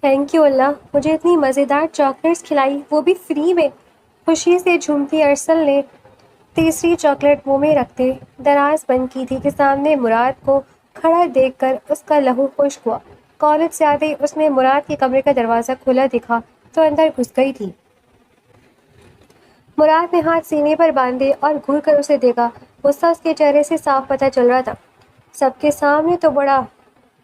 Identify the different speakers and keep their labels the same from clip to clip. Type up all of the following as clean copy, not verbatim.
Speaker 1: Thank you اللہ، مجھے اتنی مزیدار چاکلیٹس کھلائی، وہ بھی فری میں۔ خوشی سے جھومتی ارسل نے تیسری چاکلیٹ منہ میں رکھتے دراز بند کی تھی کہ سامنے مراد کو کھڑا دیکھ کر اس کا لہو خشک ہوا۔ کالج سے آتے ہی اس نے مراد کے کمرے کا دروازہ کھلا دیکھا تو اندر گھس گئی تھی۔ مراد نے ہاتھ سینے پر باندھے اور گھور کر اسے دیکھا۔ غصہ اس کے چہرے سے صاف پتہ چل رہا تھا۔ سب کے سامنے تو بڑا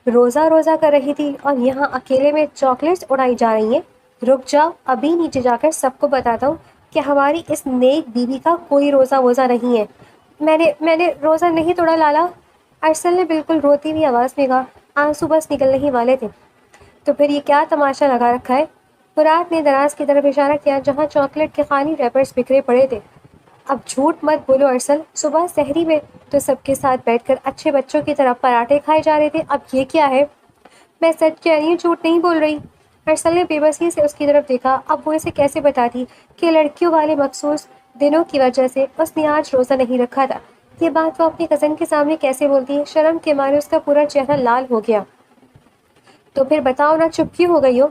Speaker 1: روزہ روزہ کر رہی تھی اور یہاں اکیلے میں چاکلیٹس اڑائی جا رہی ہیں۔ رک جاؤ، ابھی نیچے جا کر سب کو بتاتا ہوں کہ ہماری اس نیک بیوی کا کوئی روزہ ووزہ نہیں ہے۔ میں نے روزہ نہیں توڑا لالا، ارسل نے بالکل روتی ہوئی آواز میں کہا۔ آنسو بس نکلنے ہی والے تھے۔ تو پھر یہ کیا تماشا لگا رکھا ہے؟ مراد نے دراز کی طرف اشارہ کیا جہاں چاکلیٹ کے خالی ریپرز بکھرے پڑے تھے۔ اب جھوٹ مت بولو ارسل، صبح سحری میں تو سب کے ساتھ بیٹھ کر اچھے بچوں کی طرح پراٹھے کھائے جا رہے تھے، اب یہ کیا ہے؟ میں سچ کہہ رہی ہوں، جھوٹ نہیں بول رہی۔ ارسل نے بے بسی سے اس کی طرف دیکھا۔ اب وہ اسے کیسے بتاتی کہ لڑکیوں والے مخصوص دنوں کی وجہ سے اس نے آج روزہ نہیں رکھا تھا؟ یہ بات وہ اپنی کزن کے سامنے کیسے بولتی ہے؟ شرم کے مارے اس کا پورا چہرہ لال ہو گیا۔ تو پھر بتاؤ نا، چپ کیوں ہو گئی ہو؟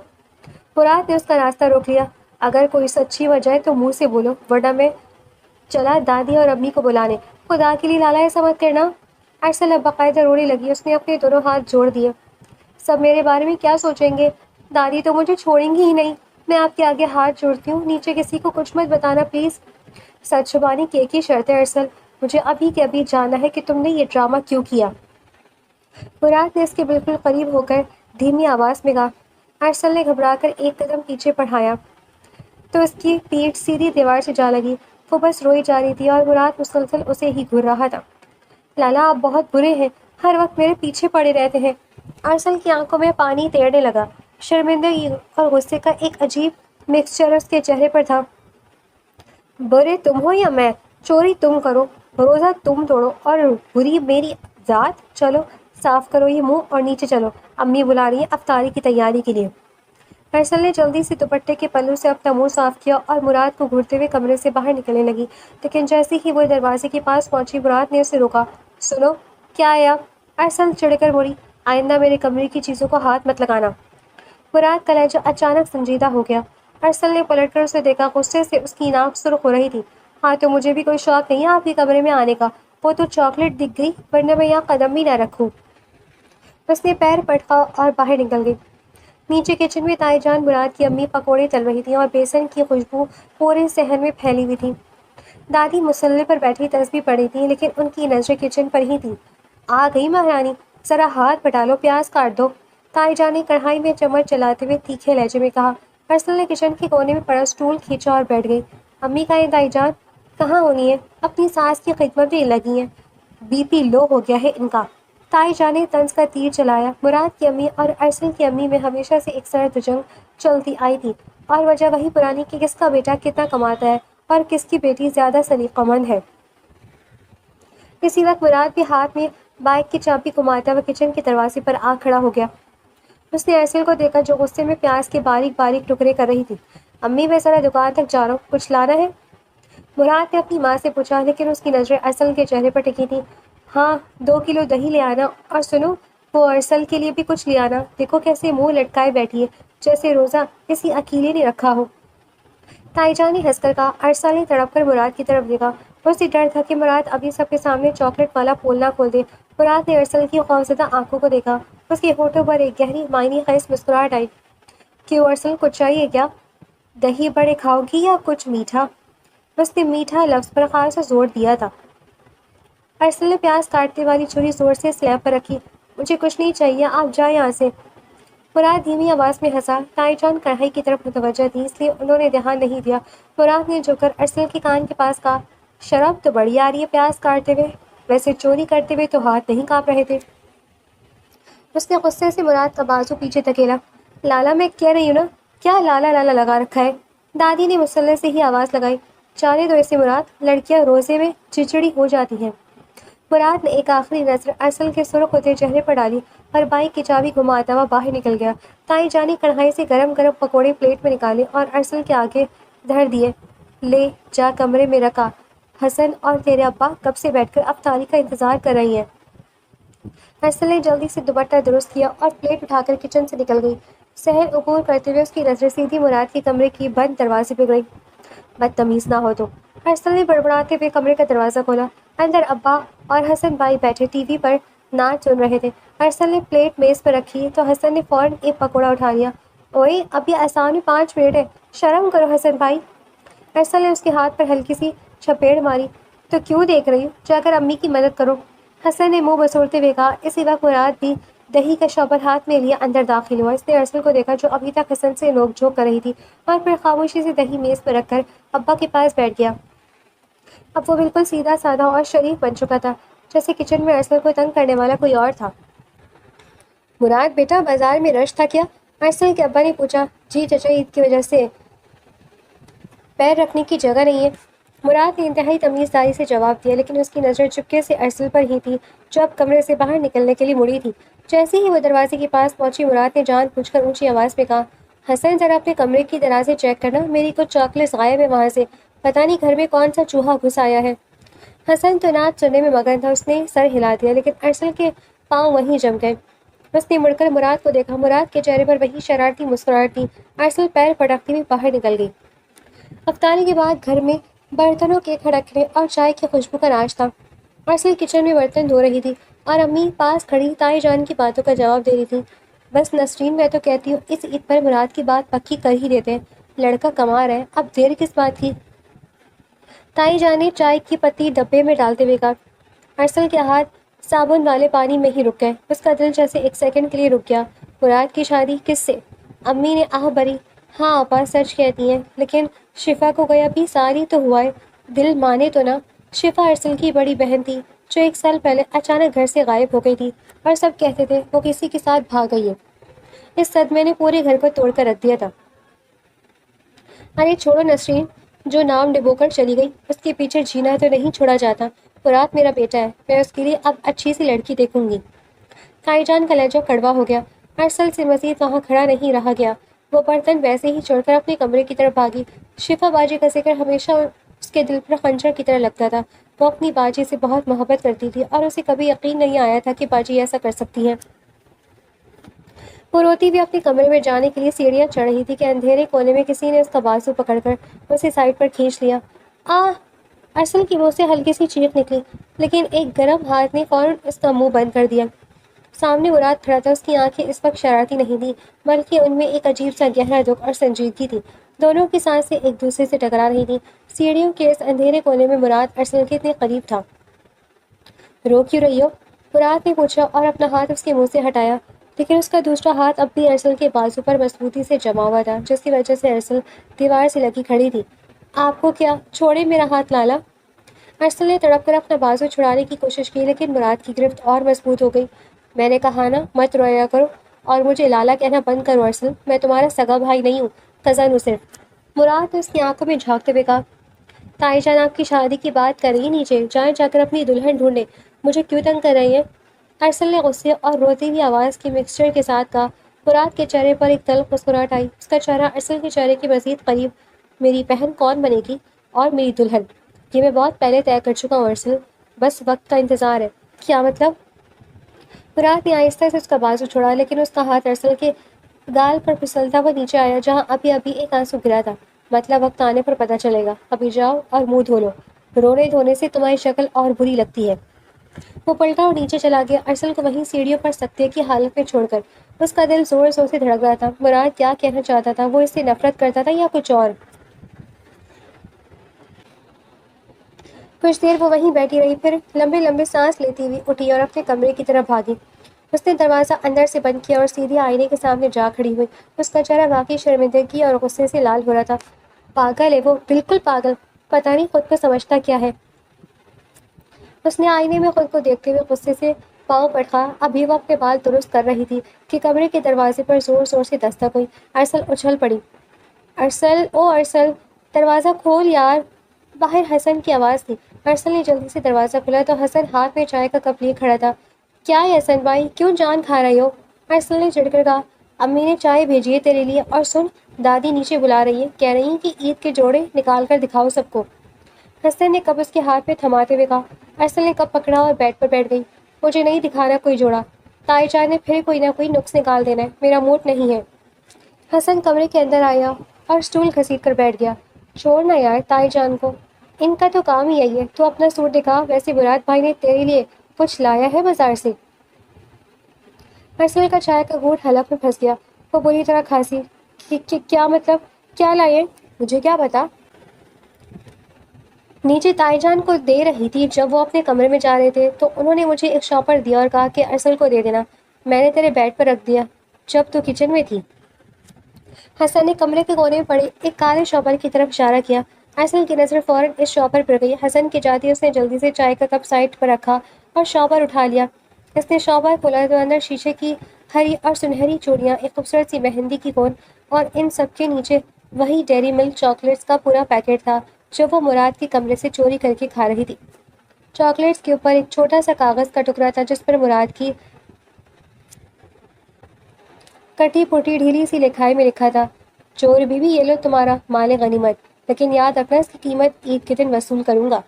Speaker 1: مراد نے اس کا راستہ روک لیا۔ اگر کوئی سچی وجہ ہے تو منہ سے بولو، ورنہ میں چلا دادی اور امی کو بلانے۔ خدا کے لیے لالا ایسا مت کرنا۔ ارسل اب باقاعدہ رونے لگی۔ اس نے اپنے دونوں ہاتھ جوڑ دیے۔ سب میرے بارے میں کیا سوچیں گے؟ دادی تو مجھے چھوڑیں گی ہی نہیں۔ میں آپ کے آگے ہاتھ جوڑتی ہوں، نیچے کسی کو کچھ مت بتانا پلیز۔ سچ چھپانے کی ایک ہی شرط ہے ارسل، مجھے ابھی کے ابھی جاننا ہے کہ تم نے یہ ڈرامہ کیوں کیا۔ مراد نے اس کے بالکل قریب ہو کر دھیمی آواز میں کہا۔ ارسل نے گھبرا کر ایک قدم پیچھے بڑھایا تو اس کی پیٹھ سیدھی دیوار سے جا لگی۔ وہ بس روئی جا رہی تھی اور مراد مسلسل اسے ہی گھور رہا تھا۔ لالا آپ بہت برے ہیں، ہر وقت میرے پیچھے پڑے رہتے ہیں۔ ارسل کی آنکھوں میں پانی تیرنے لگا۔ شرمندگی اور غصے کا ایک عجیب مکسچر اس کے چہرے پر تھا۔ برے تم ہو یا میں؟ چوری تم کرو، روزہ تم توڑو اور بری میری ذات؟ چلو صاف کرو یہ منہ اور نیچے چلو، امی بلا رہی ہیں افطاری کی تیاری کے لیے۔ ارسل نے جلدی سے دوپٹے کے پلو سے اپنا منہ صاف کیا اور مراد کو گھورتے ہوئے کمرے سے باہر نکلنے لگی، لیکن جیسے ہی وہ دروازے کے پاس پہنچی مراد نے اسے روکا۔ سنو، کیا ہے اب؟ ارسل چڑھ کر بولی۔ آئندہ میرے کمرے کی چیزوں کو ہاتھ مت لگانا۔ مراد کا لہجہ اچانک سنجیدہ ہو گیا۔ ارسل نے پلٹ کر اسے دیکھا، غصے سے اس کی ناک سرخ ہو رہی تھی۔ ہاں تو مجھے بھی کوئی شوق نہیں ہے آپ کے کمرے میں آنے کا، وہ تو چاکلیٹ دکھ گئی ورنہ میں یہاں قدم بھی نہ رکھوں۔ اس نے پیر پٹکا اور باہر نکل گئی۔ نیچے کچن میں تائی جان مراد کی امی پکوڑے تل رہی تھیں اور بیسن کی خوشبو پورے صحن میں پھیلی ہوئی تھی۔ دادی مصلے پر بیٹھی تسبیح پڑھ رہی تھیں، لیکن ان کی نظریں کچن پر ہی تھیں۔ آ گئی مہرانی، ذرا ہاتھ بٹا لو، پیاز کاٹ دو، تائی جان نے کڑھائی میں چمچ چلاتے ہوئے تیکھے لہجے میں کہا۔ ارسل نے کچن کے کونے میں پڑا اسٹول کھینچا اور بیٹھ گئی۔ امی کہاں ہیں تائی جان؟ کہاں ہونی ہے، اپنی ساس کی خدمت میں لگی ہیں، بی پی لو ہو گیا ہے ان کا۔ تائی جان نے طنز کا تیر چلایا۔ مراد کی امی اور ارسل کی امی میں ہمیشہ سے ایک سرد جنگ چلتی آئی تھی، اور وجہ وہی پرانی کہ کس کا بیٹا کتنا کماتا ہے اور کس کی بیٹی زیادہ سلیقہ مند ہے۔ اسی وقت مراد بھی ہاتھ میں بائک کی چابی گھماتا ہوا کچن کے دروازے پر آ کھڑا ہو گیا۔ اس نے ارسل کو دیکھا جو غصے میں پیاز کے باریک باریک ٹکڑے کر رہی تھی۔ امی میں ذرا دکان تک جا رہا ہوں، کچھ لانا ہے؟ مراد نے اپنی ماں سے پوچھا، لیکن اس کی نظریں ارسل کے چہرے پر ٹکی تھیں۔ ہاں 2 کلو دہی لے آنا، اور سنو وہ ارسل کے لیے بھی کچھ لے آنا، دیکھو کیسے منہ لٹکائے بیٹھی ہے جیسے روزہ کسی اکیلے نے رکھا ہو۔ تائی جان نے ہنس کر کہا۔ ارسل نے تڑپ کر مراد کی طرف دیکھا، اسے ڈر تھا کہ مراد ابھی سب کے سامنے چاکلیٹ والا پول نہ کھول دے۔ مراد نے ارسل کی خوفزدہ آنکھوں کو دیکھا، اس کے ہونٹوں پر ایک گہری معنی خیز مسکراہٹ آئی۔ کیوں ارسل، کچھ چاہیے کیا؟ دہی بڑے کھاؤ گی یا کچھ میٹھا؟ اس نے میٹھا لفظ پر خاصا زور دیا تھا۔ ارسل نے پیاز کاٹنے والی چھری زور سے سلیب پر رکھی۔ مجھے کچھ نہیں چاہیے، آپ جائیں یہاں سے۔ مراد دھیمی آواز میں ہنسا۔ تائی جان کڑھائی کی طرف متوجہ تھی، اس لیے انہوں نے دھیان نہیں دیا۔ مراد نے جھک کر ارسل کے کان کے پاس کہا، شرم تو بڑی آ رہی ہے پیاز کاٹتے ہوئے، ویسے چوری کرتے ہوئے تو ہاتھ نہیں کانپ رہے تھے۔ اس نے غصے سے مراد کا بازو پیچھے دھکیلا۔ لالا میں کہہ رہی ہوں نا، کیا لالا لالا لگا رکھا ہے؟ دادی نے مسلح سے ہی آواز لگائی۔ جانے دو اسے مراد، لڑکیاں روزے میں چڑچڑی ہو جاتی ہیں۔ مراد نے ایک آخری نظر ارسل کے سرخ ہوتے چہرے پر ڈالی اور بائک کی چابی گھماتا ہوا باہر نکل گیا۔ تائی جان نے کڑھائی سے گرم گرم پکوڑے پلیٹ میں نکالے اور ارسل کے آگے دھر دیے۔ لے جا کمرے میں رکھا، حسن اور تیرے ابا کب سے بیٹھ کر افطاری کا انتظار کر رہی ہیں۔ ارسل نے جلدی سے دوپٹہ درست کیا اور پلیٹ اٹھا کر کچن سے نکل گئی۔ صحن عبور کرتے ہوئے اس کی نظر سیدھی مراد کے کمرے کی بند دروازے پہ گئی۔ بدتمیز نہ ہو تو۔ ارسل نے بڑبڑاتے ہوئے کمرے کا دروازہ کھولا۔ اندر ابا اور حسن بھائی بیٹھے ٹی وی پر ناچ سن رہے تھے۔ ارسل نے پلیٹ میز پر رکھی تو حسن نے فوراً ایک پکوڑا اٹھا لیا۔ اوئے اب یہ آسان میں 5 منٹ ہے، شرم کرو حسن بھائی۔ ارسل نے اس کے ہاتھ پر ہلکی سی چپیڑ ماری۔ تو کیوں دیکھ رہی ہو، جا کر امی کی مدد کرو۔ حسن نے منہ بسوڑتے ہوئے کہا۔ اسی وقت مراد بھی دہی کا شوبر ہاتھ میں لیے اندر داخل ہوا۔ اس نے ارسل کو دیکھا جو ابھی تک حسن سے نوک جھوک کر رہی تھی، اور پھر خاموشی سے دہی میز پر رکھ کر ابا کے پاس بیٹھ گیا۔ اب وہ بالکل سیدھا سادہ اور شریف بن چکا تھا، جیسے کچن میں ارسل کو تنگ کرنے والا کوئی اور تھا۔ مراد بیٹا بازار میں رش تھا کیا؟ ارسل کے ابا نے پوچھا۔ جی چچا، عید کی وجہ سے پیر رکھنے کی جگہ نہیں ہے، مراد نے انتہائی تمیزداری سے جواب دیا، لیکن اس کی نظر چپکے سے ارسل پر ہی تھی جو اب کمرے سے باہر نکلنے کے لیے مڑی تھی۔ جیسے ہی وہ دروازے کے پاس پہنچی، مراد نے جان بوجھ کر اونچی آواز میں کہا، حسن ذرا اپنے کمرے کی درازیں چیک کرنا، میری کچھ چاکلیٹس غائب ہے وہاں سے، پتہ نہیں گھر میں کون سا چوہا گھس آیا ہے۔ حسن تو ناچ سننے میں مگن تھا، اس نے سر ہلا دیا، لیکن ارسل کے پاؤں وہیں جم گئے۔ اس نے مڑ کر مراد کو دیکھا، مراد کے چہرے پر وہی شرارتی مسکراہٹ تھی۔ ارسل پیر پٹکتی ہوئی باہر نکل گئی۔ افطاری کے بعد گھر میں برتنوں کے کھڑکنے اور چائے کی خوشبو کا راج تھا۔ ارسل کچن میں برتن دھو رہی تھی اور امی پاس کھڑی تائی جان کی باتوں کا جواب دے رہی تھی۔ بس نسرین، میں تو کہتی ہوں اس عید پر مراد کی بات پکی کر ہی دیتے ہیں، لڑکا کما رہا ہے، اب دیر کس بات کی؟ تائی جان نے چائے کی پتی ڈبے میں ڈالتے ہوئے کہا۔ ارسل کے ہاتھ صابن والے پانی میں ہی رک گئے، اس کا دل جیسے ایک سیکنڈ کے لیے رک گیا۔ مراد کی شادی کس سے؟ امی نے آہ بھری۔ ہاں آپا، سچ کہتی ہیں، لیکن شفا کو گیا بھی سال ہی تو ہوا ہے، دل مانے تو نا۔ شفا ارسل کی بڑی بہن تھی جو 1 سال پہلے اچانک گھر سے غائب ہو گئی تھی، اور سب کہتے تھے وہ کسی کے ساتھ بھاگ گئی ہے۔ اس صدمے نے پورے گھر کو توڑ کر رکھ دیا تھا۔ ارے چھوڑو نسرین، جو نام ڈبو کر چلی گئی اس کے پیچھے جینا تو نہیں چھوڑا جاتا۔ مراد میرا بیٹا ہے، میں اس کے لیے اب اچھی سی لڑکی دیکھوں گی۔ تائی جان کا لہجہ کڑوا ہو گیا۔ ارسل سے مزید وہاں کھڑا نہیں رہا گیا، وہ برتن ویسے ہی چھوڑ کر اپنے کمرے کی طرف بھاگی۔ شفا باجی کا ذکر ہمیشہ اس کے دل پر خنجر کی طرح لگتا تھا۔ وہ اپنی باجی سے بہت محبت کرتی تھی، اور اسے کبھی یقین نہیں آیا تھا کہ باجی ایسا کر سکتی ہیں۔ وہ روتی ہوئی اپنے کمرے میں جانے کے لیے سیڑھیاں چڑھ رہی تھی کہ اندھیرے کونے میں کسی نے اس کا بازو پکڑ کر اسے سائڈ پر کھینچ لیا۔ ارسل کی منہ سے ہلکی سی چیخ نکلی، لیکن ایک گرم ہاتھ نے فوراً اس کا منہ بند کر دیا۔ سامنے مراد کھڑا تھا، اس کی آنکھیں اس وقت شرارتی نہیں تھیں، بلکہ ان میں ایک عجیب سا گہرا دکھ اور سنجیدگی تھی۔ دونوں کی سانسیں ایک دوسرے سے ٹکرا رہی تھیں۔ سیڑھیوں کے اس اندھیرے کونے میں مراد ارسل کے اتنے قریب تھا۔ رو کیوں رہی ہو؟ مراد نے پوچھا اور اپنا ہاتھ اس کے منہ سے ہٹایا، لیکن اس کا دوسرا ہاتھ اب بھی ارسل کے بازو پر مضبوطی سے جما ہوا تھا، جس کی وجہ سے ارسل دیوار سے لگی کھڑی تھی۔ آپ کو کیا؟ چھوڑے میرا ہاتھ لالا۔ ارسل نے تڑپ کر اپنا بازو چھڑانے کی کوشش کی، لیکن مراد کی گرفت اور مضبوط ہو گئی۔ میں نے کہا نا مت رویا کرو، اور مجھے لالا کہنا بند کرو ارسل، میں تمہارا سگا بھائی نہیں ہوں، کزن ہوں صرف۔ مراد نے اس کی آنکھوں میں جھانکتے ہوئے کہا، تائی جان آپ کی شادی کی بات کر رہی نیچے جائیں، جا کر اپنی دلہن ڈھونڈیں، مجھے کیوں تنگ کر رہی ہیں؟ ارسل نے غصے اور روتی ہوئی آواز کے مکسچر کے ساتھ کہا۔ مراد کے چہرے پر ایک تلخ مسکراہٹ آئی، اس کا چہرہ ارسل کے چہرے کے مزید قریب۔ میری بہن کون بنے گی اور میری دلہن، یہ میں بہت پہلے طے کر چکا ہوں ارسل، بس وقت کا انتظار ہے۔ کیا مطلب؟ مراد نے آہستہ سے اس کا بازو چھوڑا، لیکن اس کا ہاتھ ارسل کے گال پر پھسلتا ہوا نیچے آیا جہاں ابھی ایک آنسو گرا تھا۔ مطلب وقت آنے پر پتہ چلے گا، ابھی جاؤ اور منہ دھو لو، رونے دھونے سے تمہاری شکل اور بری لگتی ہے۔ وہ پلٹا اور نیچے چلا گیا، ارسل کو وہیں سیڑھیوں پر سکتے کی حالت میں چھوڑ کر۔ اس کا دل زور زور سے دھڑک رہا تھا۔ مراد کیا کہنا چاہتا تھا؟ وہ اس سے نفرت کرتا تھا یا کچھ اور؟ کچھ دیر وہ وہیں بیٹھی رہی، پھر لمبے لمبے سانس لیتی ہوئی اٹھی اور اپنے کمرے کی طرف بھاگی۔ اس نے دروازہ اندر سے بند کیا اور سیدھی آئینے کے سامنے جا کھڑی ہوئی۔ اس کا چہرہ واقعی شرمندگی اور غصے سے لال ہو رہا تھا۔ پاگل ہے وہ، بالکل پاگل، پتہ نہیں خود کو سمجھتا کیا ہے۔ اس نے آئینے میں خود کو دیکھتے ہوئے غصے سے پاؤں پٹکا۔ ابھی وہ اپنے بال درست کر رہی تھی کہ کمرے کے دروازے پر زور زور سے دستک ہوئی۔ ارسل اچھل پڑی۔ ارسل، او ارسل، دروازہ کھول یار، باہر حسن کی آواز تھی۔ ارسل نے جلدی سے دروازہ کھولا تو حسن ہاتھ میں چائے کا کپ لیے کھڑا تھا۔ کیا ہے حسن بھائی، کیوں جان کھا رہے ہو؟ ارسل نے چڑھ کر کہا، امی نے چائے بھیجی ہے تیرے لیے، اور سن، دادی نیچے بلا رہی ہے، کہہ رہی ہیں کہ عید کے جوڑے نکال کر دکھاؤ سب کو۔ حسن نے کپ اس کے ہاتھ میں تھماتے ہوئے کہا۔ ارسل نے کپ پکڑا اور بیڈ پر بیٹھ گئی۔ مجھے نہیں دکھانا کوئی جوڑا، تائی جان نے پھر کوئی نہ کوئی نقص نکال دینا ہے، میرا موڈ نہیں ہے۔ حسن کمرے کے اندر آیا اور اسٹول گھسیٹ کر بیٹھ گیا۔ چھوڑنا یار تائی جان کو، ان کا تو کام ہی یہی ہے۔ تو اپنا سوٹ دکھا، ویسے مراد بھائی نے تیرے لیے کچھ لایا ہے بازار سے؟ ارسل کا چائے کا گھونٹ حلق میں پھنس گیا۔ وہ بری طرح کھانسی۔ کیا مطلب؟ کیا لائے؟ مجھے کیا پتا؟ نیچے تائی جان کو دے رہی تھی جب وہ اپنے کمرے میں جا رہے تھے تو انہوں نے مجھے ایک شاپر دیا اور کہا کہ ارسل کو دے دینا۔ میں نے تیرے بیڈ پر رکھ دیا جب تو کچن میں تھی۔ حسن نے کمرے کے کونے میں پڑے ایک کالے شاپر کی طرف اشارہ کیا۔ ارسل کی نظر فوراً اس شاپر پر گئی۔ حسن کے جاتے اس نے جلدی سے چائے کا کپ سائڈ پر رکھا اور شاپر اٹھا لیا۔ اس نے شاپر کھولا تو اندر شیشے کی ہری اور سنہری چوڑیاں، ایک خوبصورت سی مہندی کی کون اور ان سب کے نیچے وہی ڈیری ملک چاکلیٹس کا پورا پیکٹ تھا جو وہ مراد کے کمرے سے چوری کر کے کھا رہی تھی۔ چاکلیٹس کے اوپر ایک چھوٹا سا کاغذ کا ٹکڑا تھا جس پر مراد کی کٹی پھوٹی ڈھیلی سی لکھائی میں لکھا تھا، چور بیوی یہ لو تمہارا مال غنیمت، لیکن یاد رکھنا اس کی قیمت عید کے دن وصول کروں گا۔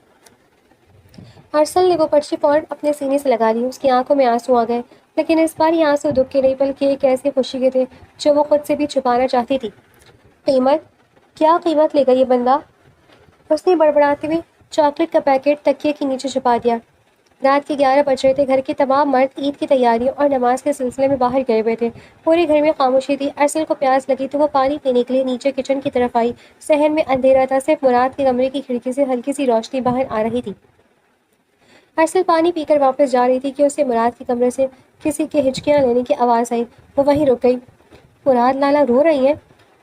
Speaker 1: ارسل نے وہ پرچی فوراً اپنے سینے سے لگا لی۔ اس کی آنکھوں میں آنسو آ گئے، لیکن اس بار یہ آنسو دکھ کے نہیں بلکہ ایک ایسی خوشی کے تھے جو وہ خود سے بھی چھپانا چاہتی تھی۔ قیمت؟ کیا قیمت لے گا یہ بندہ؟ اس نے بڑبڑاتے ہوئے چاکلیٹ کا پیکٹ تکیے کے نیچے چھپا دیا۔ رات کے 11 بج رہے تھے۔ گھر کے تمام مرد عید کی تیاریوں اور نماز کے سلسلے میں باہر گئے ہوئے تھے۔ پورے گھر میں خاموشی تھی۔ ارسل کو پیاس لگی تو وہ پانی پینے کے لیے نیچے کچن کی طرف آئی۔ صحن میں اندھیرا تھا، صرف مراد کے کمرے کی کھڑکی سے ہلکی سی روشنی باہر آ رہی تھی۔ ارسل پانی پی کر واپس جا رہی تھی کہ اسے مراد کے کمرے سے کسی کے ہچکیاں لینے کی آواز آئی۔ وہ وہیں رک گئی۔ مراد لالا رو رہی ہیں،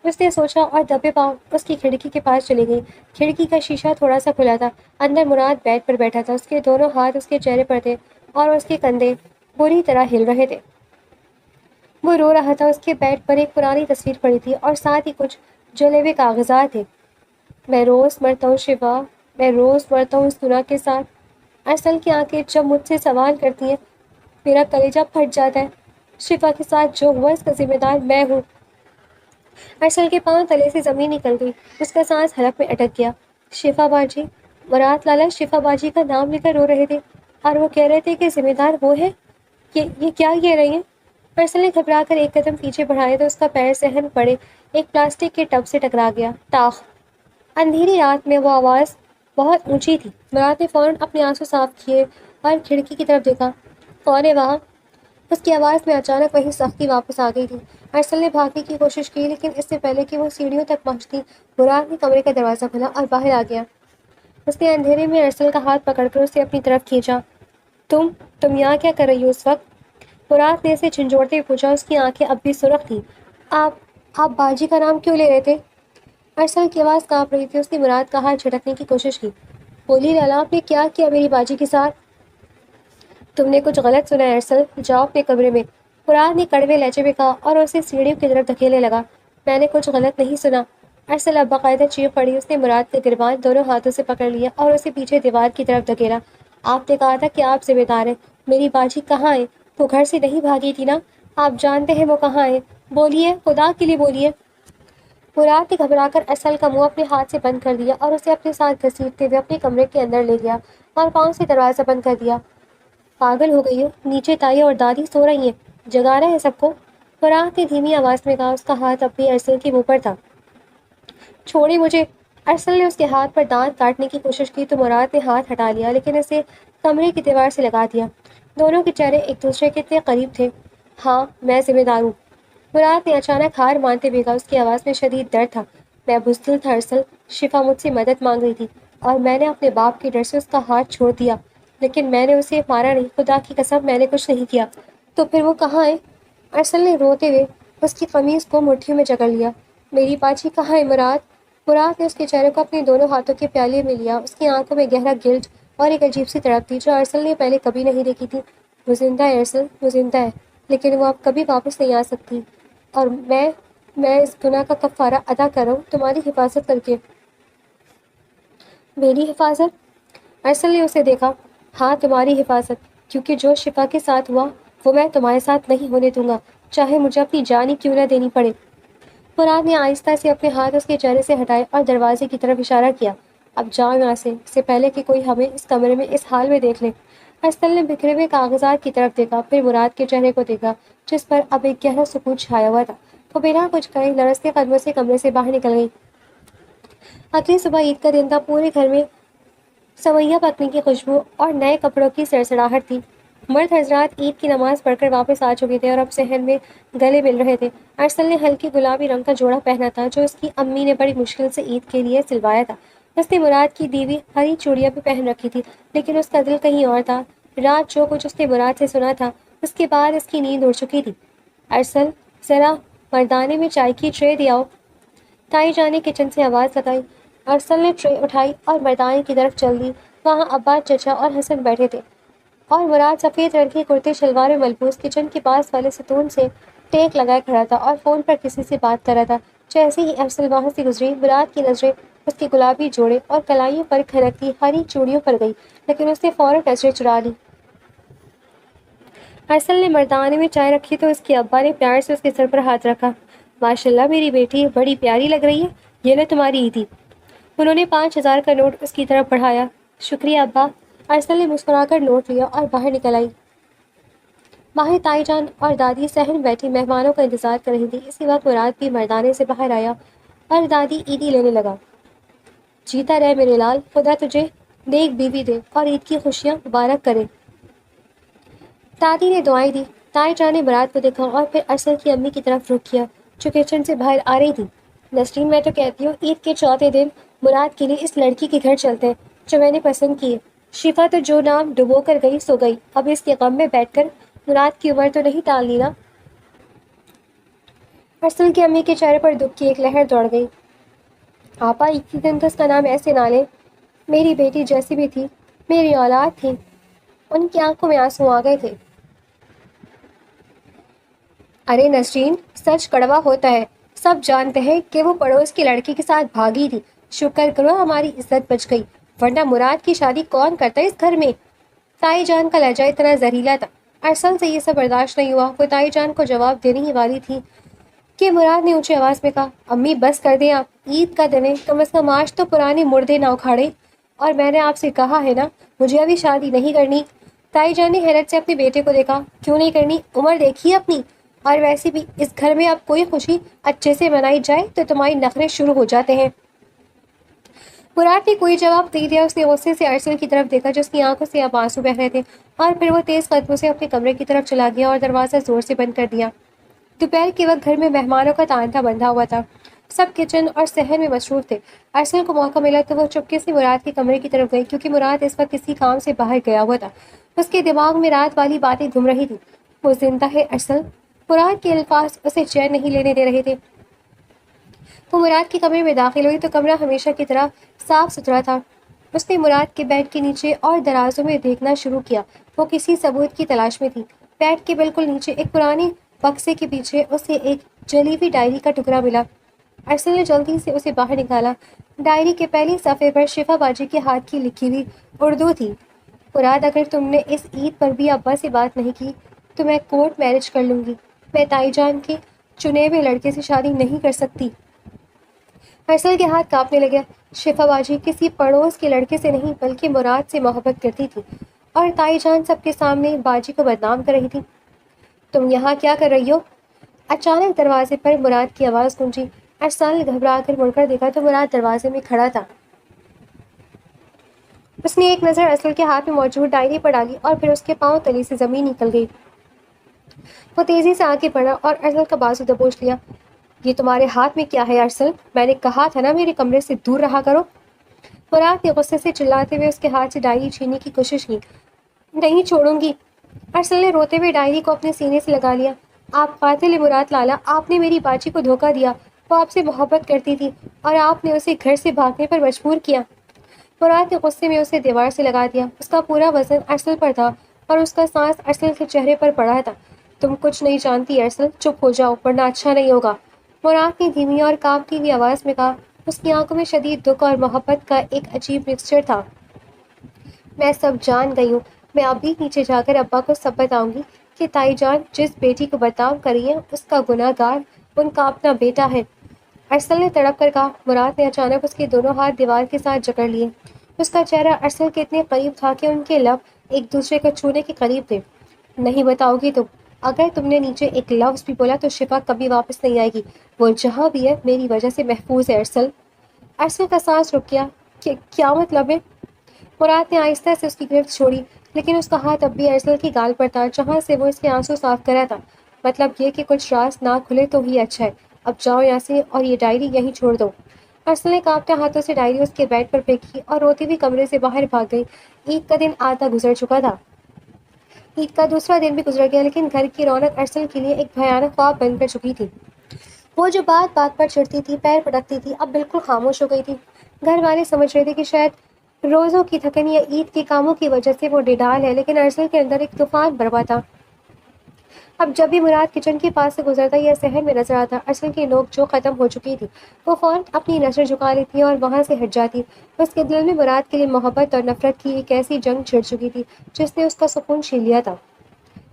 Speaker 1: اس نے سوچا اور دبے پاؤں اس کی کھڑکی کے پاس چلی گئی۔ کھڑکی کا شیشہ تھوڑا سا کھلا تھا، اندر مراد بیڈ پر بیٹھا تھا۔ اس کے دونوں ہاتھ اس کے چہرے پر تھے اور اس کے کندھے بری طرح ہل رہے تھے۔ وہ رو رہا تھا۔ اس کے بیڈ پر ایک پرانی تصویر پڑی تھی اور ساتھ ہی کچھ جلے ہوئے کاغذات تھے۔ میں روز مرتا ہوں شفا، میں روز مرتا ہوں اس گناہ کے ساتھ۔ ارسل کی آنکھیں جب مجھ سے سوال کرتی ہیں میرا کلیجہ پھٹ جاتا ہے۔ شفا کے ساتھ جو ہوا اس کا ذمہ دار میں ہوں۔ ارسل کے پاؤں تلے سے زمین نکل گئی۔ اس کا سانس حلق میں اٹک گیا۔ شفا باجی، مراد لالا شفا باجی کا نام لے کر رو رہے تھے اور وہ کہہ رہے تھے کہ ذمہ دار وہ ہے۔ یہ کیا کہہ رہی ہیں؟ ارسل نے گھبرا کر ایک قدم پیچھے بڑھایا تو اس کا پیر صحن پڑے ایک پلاسٹک کے ٹب سے ٹکرا گیا۔ ٹاخ! اندھیری رات میں وہ آواز بہت اونچی تھی۔ مراد نے فوراً اپنے آنسو صاف کیے اور کھڑکی کی طرف دیکھا۔ کون ہے وہاں؟ اس کی آواز میں اچانک وہی سختی واپس آ گئی تھی۔ ارسل نے بھاگنے کی کوشش کی لیکن اس سے پہلے کہ وہ سیڑھیوں تک پہنچتی، مراد نے کمرے کا دروازہ کھولا اور باہر آ گیا۔ اس نے اندھیرے میں ارسل کا ہاتھ پکڑ کر اسے اپنی طرف کھینچا۔ تم یہاں کیا کر رہی ہو اس وقت؟ مراد نے اسے جھنجھوڑتے ہوئے پوچھا۔ اس کی آنکھیں اب بھی سرخ تھیں۔ آپ باجی کا نام کیوں لے رہے تھے؟ ارسل کی آواز کانپ رہی تھی۔ اس نے مراد کا ہاتھ جھٹکنے کی کوشش کی۔ بولی لالا، آپ نے کیا کیا میری باجی کے ساتھ؟ تم نے کچھ غلط سنا ہے ارسل، جاؤ اپنے کمرے میں، مراد نے کڑوے لہجے میں کہا اور اسے سیڑھیوں کی طرف دھکیلنے لگا۔ میں نے کچھ غلط نہیں سنا، ارسل اب باقاعدہ چیخ پڑی۔ اس نے مراد کا گربان دونوں ہاتھوں سے پکڑ لیا اور اسے پیچھے دیوار کی طرف دھکیلا۔ آپ نے کہا تھا کہ آپ ذمہ دار ہیں، میری باجی کہاں ہے؟ وہ گھر سے نہیں بھاگی تھی نا؟ آپ جانتے ہیں وہ کہاں ہے؟ بولیے، خدا کے لیے بولیے۔ مراد نے گھبرا کر ارسل کا منہ اپنے ہاتھ سے بند کر دیا اور اسے اپنے ساتھ گھسیٹتے ہوئے اپنے کمرے کے اندر لے گیا اور پاؤں سے دروازہ بند کر دیا۔ پاگل ہو گئی ہو، نیچے تائی اور دادی سو رہی ہیں، جگا رہے ہیں سب کو، مراد نے دھیمی آواز میں کہا۔ اس کا ہاتھ اب بھی ارسل کے منہ پر تھا۔ چھوڑی مجھے! ارسل نے اس کے ہاتھ پر دانت کاٹنے کی کوشش کی تو مراد نے ہاتھ ہٹا لیا لیکن اسے کمرے کی دیوار سے لگا دیا۔ دونوں کے چہرے ایک دوسرے کے اتنے قریب تھے۔ ہاں، میں ذمہ دار ہوں، مراد نے اچانک ہار مانتے ہوئے کہا۔ اس کی آواز میں شدید درد تھا۔ میں بزدل تھا ارسل، شفا مجھ سے مدد مانگ رہی تھی اور میں نے اپنے باپ کے ڈر سے اس کا ہاتھ چھوڑ دیا، لیکن میں نے اسے مارا نہیں، خدا کی قسم میں نے کچھ نہیں کیا۔ تو پھر وہ کہاں ہے؟ ارسل نے روتے ہوئے اس کی قمیض کو مٹھیوں میں جکڑ لیا۔ میری باجی کہاں ہے مراد؟ مراد نے اس کے چہرے کو اپنے دونوں ہاتھوں کے پیالے میں لیا۔ اس کی آنکھوں میں گہرا گلٹ اور ایک عجیب سی تڑپ تھی جو ارسل نے پہلے کبھی نہیں دیکھی تھی۔ وہ زندہ ہے ارسل، وہ زندہ ہے، لیکن وہ اب کبھی واپس نہیں آ سکتی، اور میں اس گناہ کا کفارہ ادا کر رہا ہوں تمہاری حفاظت کر کے۔ میری حفاظت؟ ارسل نے اسے دیکھا۔ ہاں، تمہاری حفاظت، کیونکہ جو شفا کے ساتھ ہوا وہ میں تمہارے ساتھ نہیں ہونے دوں گا، چاہے مجھے اپنی جان ہی کیوں نہ دینی پڑے۔ مراد نے آہستہ سے اپنے ہاتھ اس کے چہرے سے ہٹائے اور دروازے کی طرف اشارہ کیا۔ اب جاؤ یہاں سے، اس سے پہلے کہ کوئی ہمیں اس کمرے میں اس حال میں دیکھ لے۔ ارسل نے بکھرے ہوئے کاغذات کی طرف دیکھا، پھر مراد کے چہرے کو دیکھا جس پر اب ایک گہرا سکون چھایا ہوا تھا۔ وہ بنا کچھ کہے لرزتے قدموں سے کمرے سے باہر نکل گئی۔ اگلی صبح عید کا دن تھا، پورے گھر میں سوئیاں پکنے کی خوشبو اور نئے کپڑوں کی سڑسڑاہٹ تھی۔ مرد حضرات عید کی نماز پڑھ کر واپس آ چکے تھے اور اب صحن میں گلے مل رہے تھے۔ ارسل نے ہلکی گلابی رنگ کا جوڑا پہنا تھا جو اس کی امی نے بڑی مشکل سے عید کے لیے سلوایا تھا۔ اس نے مراد کی دیوی ہری چوڑیاں بھی پہن رکھی تھی، لیکن اس کا دل کہیں اور تھا۔ رات جو کچھ اس نے مراد سے سنا تھا اس کے بعد اس کی نیند اڑ چکی تھی۔ ارسل، ذرا مردانے میں چائے کی ٹرے دے آؤ، تائی جان نے کچن سے آواز لگائی۔ ارسل نے ٹرے اٹھائی اور مردانے کی طرف چل دی۔ وہاں ابا، چچا اور حسن بیٹھے تھے اور مراد سفید رنگ کی کرتے شلوار میں ملبوس کچن کے پاس والے ستون سے ٹیک لگائے کھڑا تھا اور فون پر کسی سے بات کر رہا تھا۔ جیسے ہی ارسل وہاں سے گزری، مراد کی نظریں اس کے گلابی جوڑے اور کلائیوں پر کھنکتی ہری چوڑیوں پر گئی، لیکن اس نے فوراً نظریں چرا لی۔ ارسل نے مردانے میں چائے رکھی تو اس کے ابا نے پیار سے اس کے سر پر ہاتھ رکھا۔ ماشاءاللہ میری بیٹی بڑی پیاری لگ رہی ہے، یہ لو تمہاری عیدی۔ انہوں نے 5,000 کا نوٹ اس کی طرف بڑھایا۔ شکریہ ابا۔ ارسل نے مسکرا کر نوٹ لیا اور باہر نکل آئی۔ باہر تائی جان اور دادی صحن بیٹھی مہمانوں کا انتظار کر رہی تھی۔ اسی وقت مراد بھی مردانے سے باہر آیا اور دادی عیدی لینے لگا۔ جیتا رہے میرے لال، خدا تجھے نیک بیوی دے اور عید کی خوشیاں مبارک کرے۔ دادی نے دعائیں دی۔ تائی جان نے مراد کو دیکھا اور پھر ارسل کی امی کی طرف رخ کیا جو کچن سے باہر آ رہی تھی۔ نسرین، میں تو کہتی ہوں عید کے چوتھے دن مراد کے لیے اس لڑکی کے گھر چلتے ہیں جو میں نے پسند کی ہے۔ شفا تو جو نام ڈبو کر گئی سو گئی، اب اس کے غم میں بیٹھ کر مراد کی عمر تو نہیں ٹالنی نا۔ ارسل کی امی کے چہرے پر دکھ کی ایک لہر دوڑ گئی۔ آپا، عید کے دن تو اس کا نام ایسے نہ لیں، میری بیٹی جیسی بھی تھی میری اولاد تھی۔ ان کی آنکھوں میں آنسو آ گئے تھے۔ ارے نسرین، سچ کڑوا ہوتا ہے، سب جانتے ہیں کہ وہ پڑوس کی لڑکی کے ساتھ بھاگی تھی۔ شکر کرو ہماری عزت بچ گئی، ورنہ مراد کی شادی کون کرتا ہے اس گھر میں؟ تائی جان کا لہجہ اتنا زہریلا تھا، ارسل سے یہ سب برداشت نہیں ہوا۔ وہ تائی جان کو جواب دینے ہی والی تھی کہ مراد نے اونچی آواز میں کہا، امی بس کر دیں آپ، عید کا دن ہے، کم از کم آج تو پرانے مردے نہ اکھاڑے۔ اور میں نے آپ سے کہا ہے نا، مجھے ابھی شادی نہیں کرنی۔ تائی جان نے حیرت سے اپنے بیٹے کو دیکھا۔ کیوں نہیں کرنی؟ عمر دیکھیے اپنی، اور ویسے بھی اس گھر میں اب کوئی خوشی اچھے سے منائی جائے تو تمہاری نخرے شروع ہو جاتے ہیں۔ مراد نے کوئی جواب نہیں دیا۔ اس نے غصے سے ارسل کی طرف دیکھا جس کی آنکھوں سے اب آنسو بہہ رہے تھے، اور پھر وہ تیز قدموں سے اپنے کمرے کی طرف چلا گیا اور دروازہ زور سے بند کر دیا۔ دوپہر کے وقت گھر میں مہمانوں کا تانتا بندھا ہوا تھا، سب کچن اور صحن میں مصروف تھے۔ ارسل کو موقع ملا تو وہ چپکے سے مراد کے کمرے کی طرف گئی، کیونکہ مراد اس وقت کسی کام سے باہر گیا ہوا تھا۔ اس کے دماغ میں رات والی باتیں گھوم رہی تھی۔ وہ زندہ ہے ارسل؟ مراد کے الفاظ اسے چین نہیں لینے دے رہے تھے۔ وہ مراد کے کمرے میں داخل ہوئی تو کمرہ ہمیشہ کی طرح صاف ستھرا تھا۔ اس نے مراد کے بیڈ کے نیچے اور درازوں میں دیکھنا شروع کیا۔ وہ کسی ثبوت کی تلاش میں تھی۔ بیڈ کے بالکل نیچے ایک پرانے بکسے کے پیچھے اسے ایک جلی ہوئی ڈائری کا ٹکڑا ملا۔ ارسل نے جلدی سے اسے باہر نکالا۔ ڈائری کے پہلے صفحے پر شفا باجی کے ہاتھ کی لکھی ہوئی اردو تھی، مراد، اگر تم نے اس عید پر بھی ابا سے بات نہیں کی تو میں کورٹ میرج کر لوں گی۔ میں تائی جان کے چنے ہوئے لڑکے سے شادی نہیں کر سکتی۔ ارسل کے ہاتھ کانپنے لگے۔ شفا باجی کسی پڑوس کے لڑکے سے نہیں بلکہ مراد سے محبت کرتی تھی، اور تائی جان سب کے سامنے باجی کو بدنام کر رہی تھی۔ تم یہاں کیا کر رہی ہو؟ اچانک دروازے پر مراد کی آواز گونجی۔ ارسل نے گھبرا کر مڑ کر دیکھا تو مراد دروازے میں کھڑا تھا۔ اس نے ایک نظر ارسل کے ہاتھ میں موجود ڈائری پر ڈالی اور پھر اس کے پاؤں تلے سے زمین نکل گئی۔ وہ تیزی سے آگے بڑھا اور ارسل کا بازو دبوچ لیا۔ یہ تمہارے ہاتھ میں کیا ہے ارسل؟ میں نے کہا تھا نا میرے کمرے سے دور رہا کرو۔ مراد نے غصے سے چلاتے ہوئے اس کے ہاتھ سے ڈائری چھیننے کی کوشش کی۔ نہیں چھوڑوں گی۔ ارسل نے روتے ہوئے ڈائری کو اپنے سینے سے لگا لیا۔ آپ قاتل مراد لالا، آپ نے میری باجی کو دھوکہ دیا، وہ آپ سے محبت کرتی تھی اور آپ نے اسے گھر سے بھاگنے پر مجبور کیا۔ مراد نے غصے میں اسے دیوار سے لگا دیا۔ اس کا پورا وزن ارسل پر تھا اور اس کا سانس ارسل کے چہرے پر پڑا تھا۔ تم کچھ نہیں جانتی ارسل، چپ ہو جاؤ ورنہ اچھا نہیں ہوگا، مراد نے دھیمی اور کانپتی ہوئی آواز میں کہا۔ اس کی آنکھوں میں شدید دکھ اور محبت کا ایک عجیب مکسچر تھا۔ میں سب جان گئی ہوں، میں ابھی نیچے جا کر ابا کو سب بتاؤں گی کہ تائی جان جس بیٹی کو بدنام کری ہے اس کا گناہ گار ان کا اپنا بیٹا ہے۔ ارسل نے تڑپ کر کہا۔ مراد نے اچانک اس کے دونوں ہاتھ دیوار کے ساتھ جکڑ لیے۔ اس کا چہرہ ارسل کے اتنے قریب تھا کہ ان کے لب ایک دوسرے کو چھونے کے قریب تھے۔ نہیں بتاؤ گی تم؟ اگر تم نے نیچے ایک لفظ بھی بولا تو شفا کبھی واپس نہیں آئے گی، وہ جہاں بھی ہے میری وجہ سے محفوظ ہے ارسل۔ ارسل کا سانس رک گیا۔ کیا مطلب ہے؟ مراد نے آہستہ سے اس کی گرفت چھوڑی، لیکن اس کا ہاتھ اب بھی ارسل کی گال پر تھا جہاں سے وہ اس کے آنسو صاف کر رہا تھا۔ مطلب یہ کہ کچھ راز نہ کھلے تو ہی اچھا ہے۔ اب جاؤ یہاں سے اور یہ ڈائری یہیں چھوڑ دو۔ ارسل نے کانپتے ہاتھوں سے ڈائری اس کے بیڈ پر پھینکی اور روتی ہوئی کمرے سے باہر بھاگ گئی۔ عید کا دن آدھا گزر چکا تھا۔ عید کا دوسرا دن بھی گزر گیا، لیکن گھر کی رونق ارسل کے لیے ایک بھیانک خواب بن کر چکی تھی۔ وہ جو بات بات پر چڑھتی تھی، پیر پٹکتی تھی، اب بالکل خاموش ہو گئی تھی۔ گھر والے سمجھ رہے تھے کہ شاید روزوں کی تھکن یا عید کے کاموں کی وجہ سے وہ ڈیڈال ہے، لیکن ارسل کے اندر ایک طوفان برپا تھا۔ اب جب بھی مراد کچن کے پاس سے گزرتا یا صحن میں نظر آتا، ارسل کی نوک جو ختم ہو چکی تھی وہ فوراً اپنی نظر جھکا لیتی اور وہاں سے ہٹ جاتی۔ اس کے دل میں مراد کے لیے محبت اور نفرت کی ایک ایسی جنگ چھڑ چکی تھی جس نے اس کا سکون چھین لیا تھا۔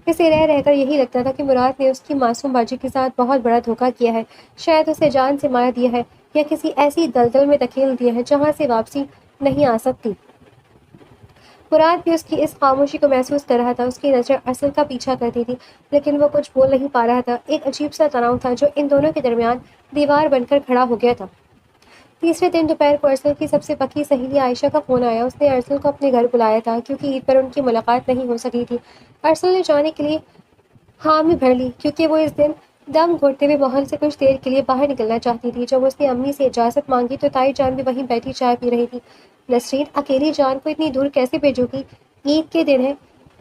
Speaker 1: اسے رہ رہ کر یہی لگتا تھا کہ مراد نے اس کی معصوم باجی کے ساتھ بہت بڑا دھوکہ کیا ہے، شاید اسے جان سے مار دیا ہے یا کسی ایسی دلدل میں دھکیل دیا ہے جہاں سے واپسی نہیں آ سکتی۔ مراد بھی اس کی اس خاموشی کو محسوس کر رہا تھا۔ اس کی نظر ارسل کا پیچھا کرتی تھی، لیکن وہ کچھ بول نہیں پا رہا تھا۔ ایک عجیب سا تناؤ تھا جو ان دونوں کے درمیان دیوار بن کر کھڑا ہو گیا تھا۔ تیسرے دن دوپہر کو ارسل کی سب سے پکی سہیلی عائشہ کا فون آیا۔ اس نے ارسل کو اپنے گھر بلایا تھا کیونکہ عید پر ان کی ملاقات نہیں ہو سکی تھی۔ ارسل نے جانے کے لیے حامی بھر لی کیونکہ وہ اس دن دم گھوٹتے ہوئے محل سے کچھ دیر کے لیے باہر نکلنا چاہتی تھی۔ جب اس نے امی سے اجازت مانگی تو تائی جان بھی وہیں بیٹھی چائے پی رہی تھی۔ نسرین اکیلی جان کو اتنی دور کیسے بھیجو گی؟ عید کے دن ہے،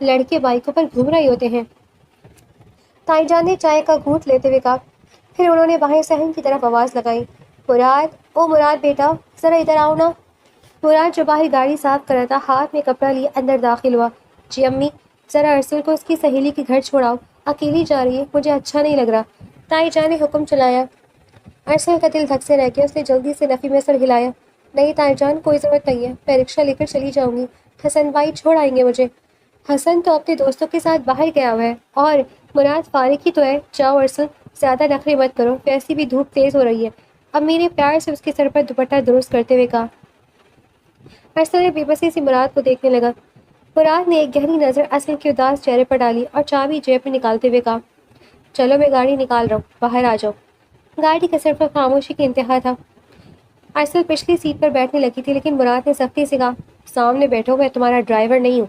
Speaker 1: لڑکے بائکوں پر گھوم رہے ہوتے ہیں۔ تائی جان نے چائے کا گھونٹ لیتے ہوئے کہا۔ پھر انہوں نے باہر صحن کی طرف آواز لگائی، مراد، او مراد بیٹا، ذرا ادھر آؤ نا۔ مراد جو باہر گاڑی صاف کر رہا تھا ہاتھ میں کپڑا لیے اندر داخل ہوا۔ جی امی، ذرا ارسل کو اس کی سہیلی کے گھر چھوڑاؤ، اکیلی جا رہی ہے، مجھے اچھا نہیں لگ رہا۔ تائی جان نے حکم چلایا۔ ارسل کا دل دھک سے رہ گیا۔ اس نے جلدی سے نفی میں سر ہلایا۔ نہیں تائی جان، کوئی ضرورت نہیں ہے، میں رکشہ لے کر چلی جاؤں گی، حسن بھائی چھوڑ آئیں گے مجھے۔ حسن تو اپنے دوستوں کے ساتھ باہر گیا ہوا ہے اور مراد فارغ ہی تو ہے۔ جاؤ ارسل، زیادہ نخرے مت کرو، ویسی بھی دھوپ تیز ہو رہی ہے، امی نے پیار سے اس کے سر پر دوپٹہ درست کرتے ہوئے کہا۔ ارسل نے بے بسی سے مراد کو دیکھنے لگا۔ مراد نے ایک گہری نظر ارسل کے اداس چہرے پر ڈالی اور چابی جیب میں نکالتے ہوئے کہا، چلو میں گاڑی نکال رہا ہوں، باہر آ جاؤ۔ گاڑی کا سفر خاموشی کی انتہا تھا۔ ارسل پچھلی سیٹ پر بیٹھنے لگی تھی، لیکن مراد نے سختی سے کہا، سامنے بیٹھو، میں تمہارا ڈرائیور نہیں ہوں۔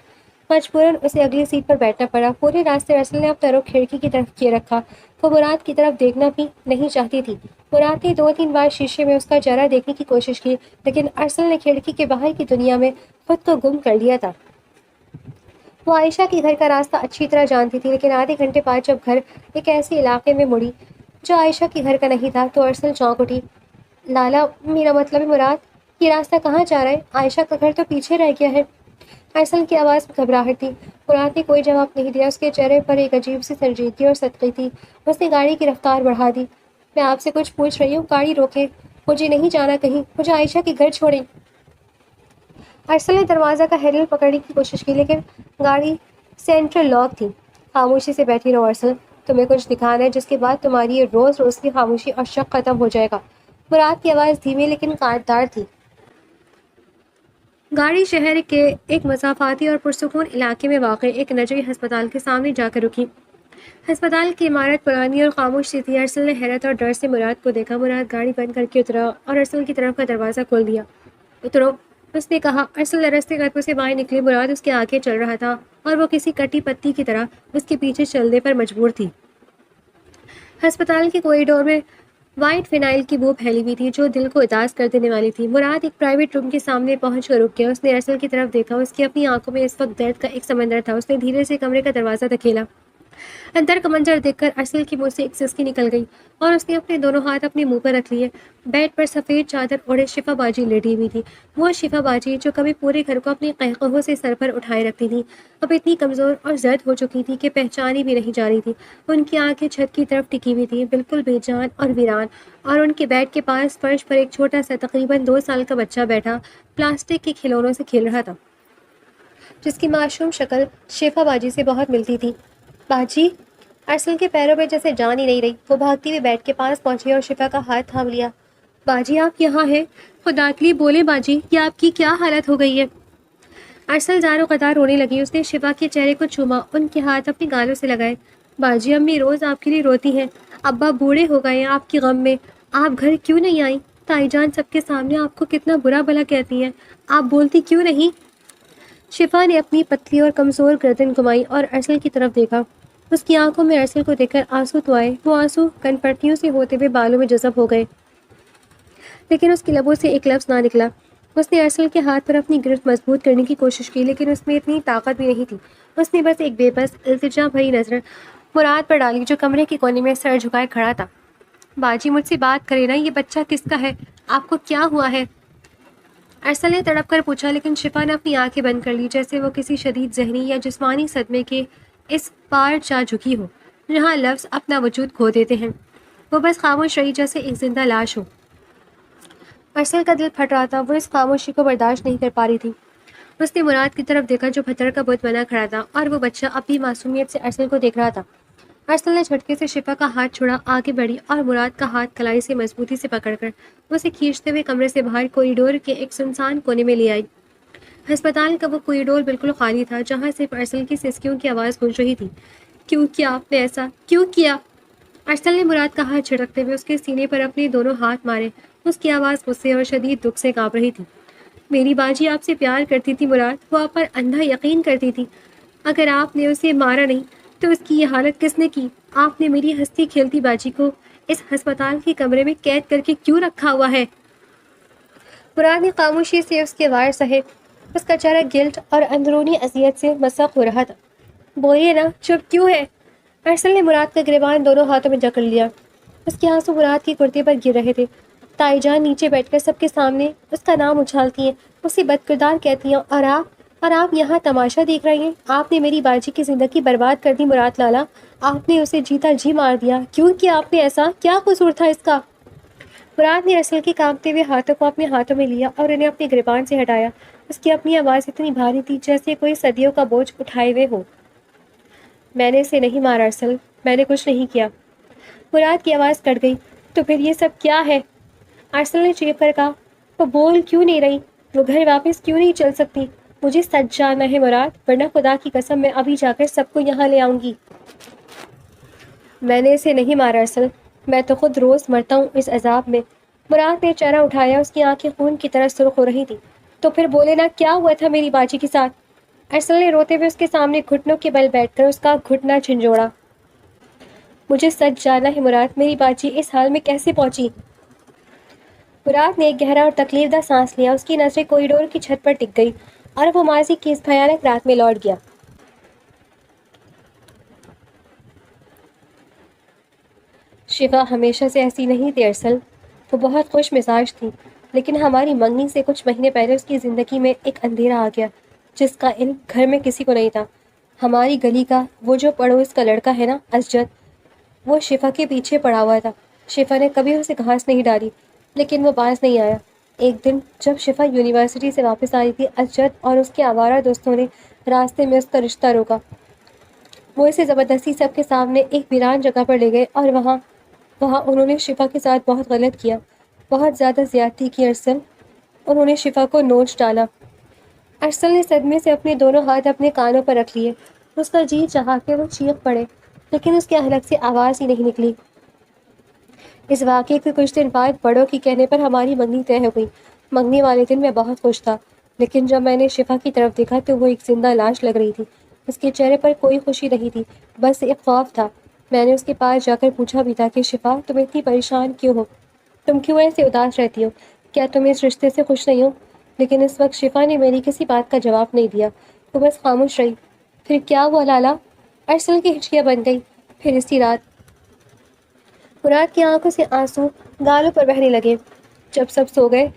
Speaker 1: مجبوراً اسے اگلی سیٹ پر بیٹھنا پڑا۔ پورے راستے ارسل نے اپنا رخ کھڑکی کی طرف کیے رکھا۔ وہ مراد کی طرف دیکھنا بھی نہیں چاہتی تھی۔ مراد نے 2-3 بار شیشے میں اس کا چہرہ دیکھنے کی کوشش کی، لیکن ارسل نے کھڑکی کے باہر کی دنیا میں خود کو گم کر لیا تھا۔ وہ عائشہ کے گھر کا راستہ اچھی طرح جانتی تھی، لیکن آدھے گھنٹے بعد جب گھر ایک ایسے علاقے میں مڑی جو عائشہ کے گھر کا نہیں تھا تو ارسل چونک اٹھی۔ لالا، میرا مطلب ہے مراد، یہ راستہ کہاں جا رہا ہے؟ عائشہ کا گھر تو پیچھے رہ گیا ہے۔ ارسل کی آواز میں گھبراہٹ تھی۔ مراد نے کوئی جواب نہیں دیا۔ اس کے چہرے پر ایک عجیب سی سنجیدگی اور صدقے تھی۔ اس نے گاڑی کی رفتار بڑھا دی۔ میں آپ سے کچھ پوچھ رہی ہوں، گاڑی روکیں، مجھے نہیں جانا کہیں، مجھے عائشہ کے گھر چھوڑیں۔ ارسل نے دروازہ کا ہینڈل پکڑنے کی کوشش کی، لیکن گاڑی سینٹرل لاک تھی۔ خاموشی سے بیٹھی رہو ارسل، تمہیں کچھ دکھانا ہے جس کے بعد تمہاری یہ روز روز کی خاموشی اور شک ختم ہو جائے گا۔ مراد کی آواز دھیمی لیکن کاٹدار تھی۔ گاڑی شہر کے ایک مسافاتی اور پرسکون علاقے میں واقع ایک نجی ہسپتال کے سامنے جا کر رکی۔ ہسپتال کی عمارت پرانی اور خاموش سی تھی۔ ارسل نے حیرت اور ڈر سے مراد کو دیکھا۔ مراد گاڑی بند کر کے اترا اور ارسل کی طرف کا دروازہ کھول دیا۔ اترو، اس نے کہا۔ ارسل لرزتے قدموں سے باہر نکلی۔ مراد اس کے آگے چل رہا تھا اور وہ کسی کٹی پتی کی طرح اس کے پیچھے چلنے پر مجبور تھی۔ ہسپتال کے کوریڈور میں وائٹ فینائل کی بو پھیلی ہوئی تھی جو دل کو اداس کر دینے والی تھی۔ مراد ایک پرائیویٹ روم کے سامنے پہنچ کر رک گیا۔ اس نے ارسل کی طرف دیکھا۔ اس کی اپنی آنکھوں میں اس وقت درد کا ایک سمندر تھا۔ اس نے دھیرے سے کمرے کا دروازہ دھکیلا۔ اندر کا منظر دیکھ کر ارسل کی منہ سے ایک سسکی نکل گئی اور اس نے اپنے دونوں ہاتھ اپنے منہ پر رکھ لیے۔ بیڈ پر سفید چادر اوڑھے شفا باجی لیٹی ہوئی تھی۔ وہ شفا باجی جو کبھی پورے گھر کو اپنی قہقہوں سے سر پر اٹھائے رکھتی تھی، اب اتنی کمزور اور زرد ہو چکی تھی کہ پہچانی بھی نہیں جا رہی تھی۔ ان کی آنکھیں چھت کی طرف ٹکی ہوئی تھی، بالکل بے جان اور ویران، اور ان کے بیڈ کے پاس فرش پر ایک چھوٹا سا تقریباً 2 سال کا بچہ بیٹھا پلاسٹک کے کھلونوں سے کھیل رہا تھا، جس کی معصوم شکل شفا باجی سے بہت ملتی تھی۔ باجی! ارسل کے پیروں میں جیسے جان ہی نہیں رہی۔ وہ بھاگتی ہوئی بیڈ کے پاس پہنچی اور شفا کا ہاتھ تھام لیا۔ باجی، آپ یہاں ہیں؟ خدا کے لیے بولے باجی، یہ آپ کی کیا حالت ہو گئی ہے؟ ارسل زار و قطار رونے لگی۔ اس نے شفا کے چہرے کو چوما، ان کے ہاتھ اپنی گالوں سے لگائے۔ باجی امی روز آپ کے لیے روتی ہیں، ابا بوڑھے ہو گئے ہیں آپ کی غم میں، آپ گھر کیوں نہیں آئی؟ تائی جان سب کے سامنے آپ کو کتنا برا بھلا کہتی ہیں، آپ بولتی کیوں نہیں؟ شفا نے اپنی پتلی اور کمزور گردن گھمائی اور ارسل کی طرف دیکھا۔ اس کی آنکھوں میں ارسل کو دیکھ کر آنسو تو آئے، وہ آنسو کن پٹیوں سے ہوتے ہوئے بالوں میں جذب ہو گئے، لیکن اس کے لبوں سے ایک لفظ نہ نکلا۔ اس نے ارسل کے ہاتھ پر اپنی گرفت مضبوط کرنے کی کوشش کی، لیکن اس میں اتنی طاقت بھی نہیں تھی۔ اس نے بس ایک بے بس التجا بھری نظر مراد پر ڈالی، جو کمرے کے کونے میں سر جھکائے کھڑا تھا۔ باجی مجھ سے بات کرے نا، یہ بچہ کس کا ہے؟ آپ کو کیا ہوا ہے؟ ارسل نے تڑپ کر پوچھا، لیکن شفا نے اپنی آنکھیں بند کر لی، جیسے وہ کسی شدید ذہنی یا جسمانی صدمے کے اس پار جا جھکی ہو جہاں لفظ اپنا وجود کھو دیتے ہیں۔ وہ بس خاموش رہی، جیسے ایک زندہ لاش ہو۔ ارسل کا دل پھٹ رہا تھا، وہ اس خاموشی کو برداشت نہیں کر پا رہی تھی۔ اس نے مراد کی طرف دیکھا، جو پتھر کا بت بنا کھڑا تھا، اور وہ بچہ اپنی معصومیت سے ارسل کو دیکھ رہا تھا۔ ارسل نے جھٹکے سے شفا کا ہاتھ چھوڑا، آگے بڑھی اور مراد کا ہاتھ کلائی سے مضبوطی سے پکڑ کر اسے کھینچتے ہوئے کمرے سے باہر کوریڈور کے ایک سنسان کونے میں لے آئی۔ ہسپتال کا وہ کوریڈور بالکل خالی تھا، جہاں صرف ارسل کی سسکیوں کی آواز گونج رہی تھی۔ کیوں کیا آپ نے ایسا؟ کیوں کیا؟ ارسل نے مراد کا ہاتھ جھٹکتے ہوئے اس کے سینے پر اپنے دونوں ہاتھ مارے۔ اس کی آواز غصے اور شدید دکھ سے کانپ رہی تھی۔ میری باجی آپ سے پیار کرتی تھی مراد، وہ آپ پر اندھا یقین کرتی تھی۔ اگر آپ نے اسے مارا نہیں تو اس کی یہ حالت کس نے کی؟ آپ نے میری ہستی کھیلتی باجی کو اس ہسپتال کے کمرے میں قید کر کے کیوں رکھا ہوا ہے؟ مراد نے خاموشی سے اس کے وار سہے، اس کا چہرہ گلٹ اور اندرونی اذیت سے مسخ ہو رہا تھا۔ بولیے نا، چپ کیوں ہے؟ ارسل نے مراد کا گریبان دونوں ہاتھوں میں جکڑ لیا۔ اس کے آنسو مراد کی کرتے پر گر رہے تھے۔ تائی جان نیچے بیٹھ کر سب کے سامنے اس کا نام اچھالتی ہیں، اسے بدکردار کہتی ہیں، اور آپ یہاں تماشا دیکھ رہے ہیں۔ آپ نے میری باجی کی زندگی برباد کر دی مراد لالا، آپ نے اسے جیتا جی مار دیا۔ کیوں کیا آپ نے ایسا؟ کیا قصور تھا اس کا؟ مراد نے ارسل کے کانپتے ہوئے ہاتھوں کو اپنے ہاتھوں میں لیا اور انہیں اپنے گریبان سے ہٹایا۔ اس کی اپنی آواز اتنی بھاری تھی جیسے کوئی صدیوں کا بوجھ اٹھائے ہوئے ہو۔ میں نے اسے نہیں مارا ارسل، میں نے کچھ نہیں کیا۔ مراد کی آواز کٹ گئی۔ تو پھر یہ سب کیا ہے؟ ارسل نے چیخ کر کہا۔ وہ بول کیوں نہیں رہی؟ وہ گھر واپس کیوں نہیں چل سکتی؟ مجھے سچ جاننا ہے مراد، ورنہ خدا کی قسم میں ابھی جا کر سب کو یہاں لے آؤں گی۔ میں نے اسے نہیں مارا ارسل، میں تو خود روز مرتا ہوں اس عذاب میں۔ مراد نے چہرہ اٹھایا، اس کی آنکھیں خون کی طرح سرخ ہو رہی تھی۔ تو پھر بولے نا، کیا ہوا تھا میری باجی کے ساتھ؟ ارسل نے روتے ہوئے اس کے سامنے گھٹنوں کے بل بیٹھ کر اس کا گھٹنا جھنجھوڑا۔ مجھے سچ جاننا ہے مراد، میری باجی اس حال میں کیسے پہنچی؟ مراد نے ایک گہرا اور تکلیف دہ سانس لیا، اس کی نظریں کوریڈور کی چھت پر ٹک گئی اور وہ ماضی کی اس بھیانک رات میں لوٹ گیا۔ شفا ہمیشہ سے ایسی نہیں تھی ارسل، وہ بہت خوش مزاج تھی، لیکن ہماری منگنی سے کچھ مہینے پہلے اس کی زندگی میں ایک اندھیرا آ گیا جس کا علم گھر میں کسی کو نہیں تھا۔ ہماری گلی کا وہ جو پڑوس کا لڑکا ہے نا، اسجد، وہ شفا کے پیچھے پڑا ہوا تھا۔ شفا نے کبھی اسے گھاس نہیں ڈالی، لیکن وہ باز نہیں آیا۔ ایک دن جب شفا یونیورسٹی سے واپس آئی تھی، اسجد اور اس کے آوارہ دوستوں نے راستے میں اس کا رشتہ روکا۔ وہ اسے زبردستی سب کے سامنے ایک ویران جگہ پر لے گئے اور وہاں انہوں نے شفا کے ساتھ بہت غلط کیا، بہت زیادہ زیادتی کی ارسل۔ انہوں نے شفا کو نوچ ڈالا۔ ارسل نے صدمے سے اپنے دونوں ہاتھ اپنے کانوں پر رکھ لیے۔ اس کا جی چاہا کہ وہ چیخ پڑے، لیکن اس کے حلق سے آواز ہی نہیں نکلی۔ اس واقعے کے کچھ دن بعد بڑوں کے کہنے پر ہماری منگنی طے ہو گئی۔ منگنی والے دن میں بہت خوش تھا، لیکن جب میں نے شفا کی طرف دیکھا تو وہ ایک زندہ لاش لگ رہی تھی۔ اس کے چہرے پر کوئی خوشی نہیں تھی، بس ایک خوف تھا۔ میں نے اس کے پاس جا کر پوچھا بھی تھا کہ شفا، تم اتنی پریشان کیوں ہو؟ تم کیوں ایسے اداس رہتی ہو؟ کیا تم اس رشتے سے خوش نہیں ہو؟ لیکن اس وقت شفا نے میری کسی بات کا جواب نہیں دیا، وہ بس خاموش رہی۔ پھر کیا ہوا لالا؟ ارسل کی ہچکیاں بن گئی۔ پھر اسی رات مراد کی آنکھوں سے آنسو گالوں پر بہنے لگے۔ جب سب سو گئے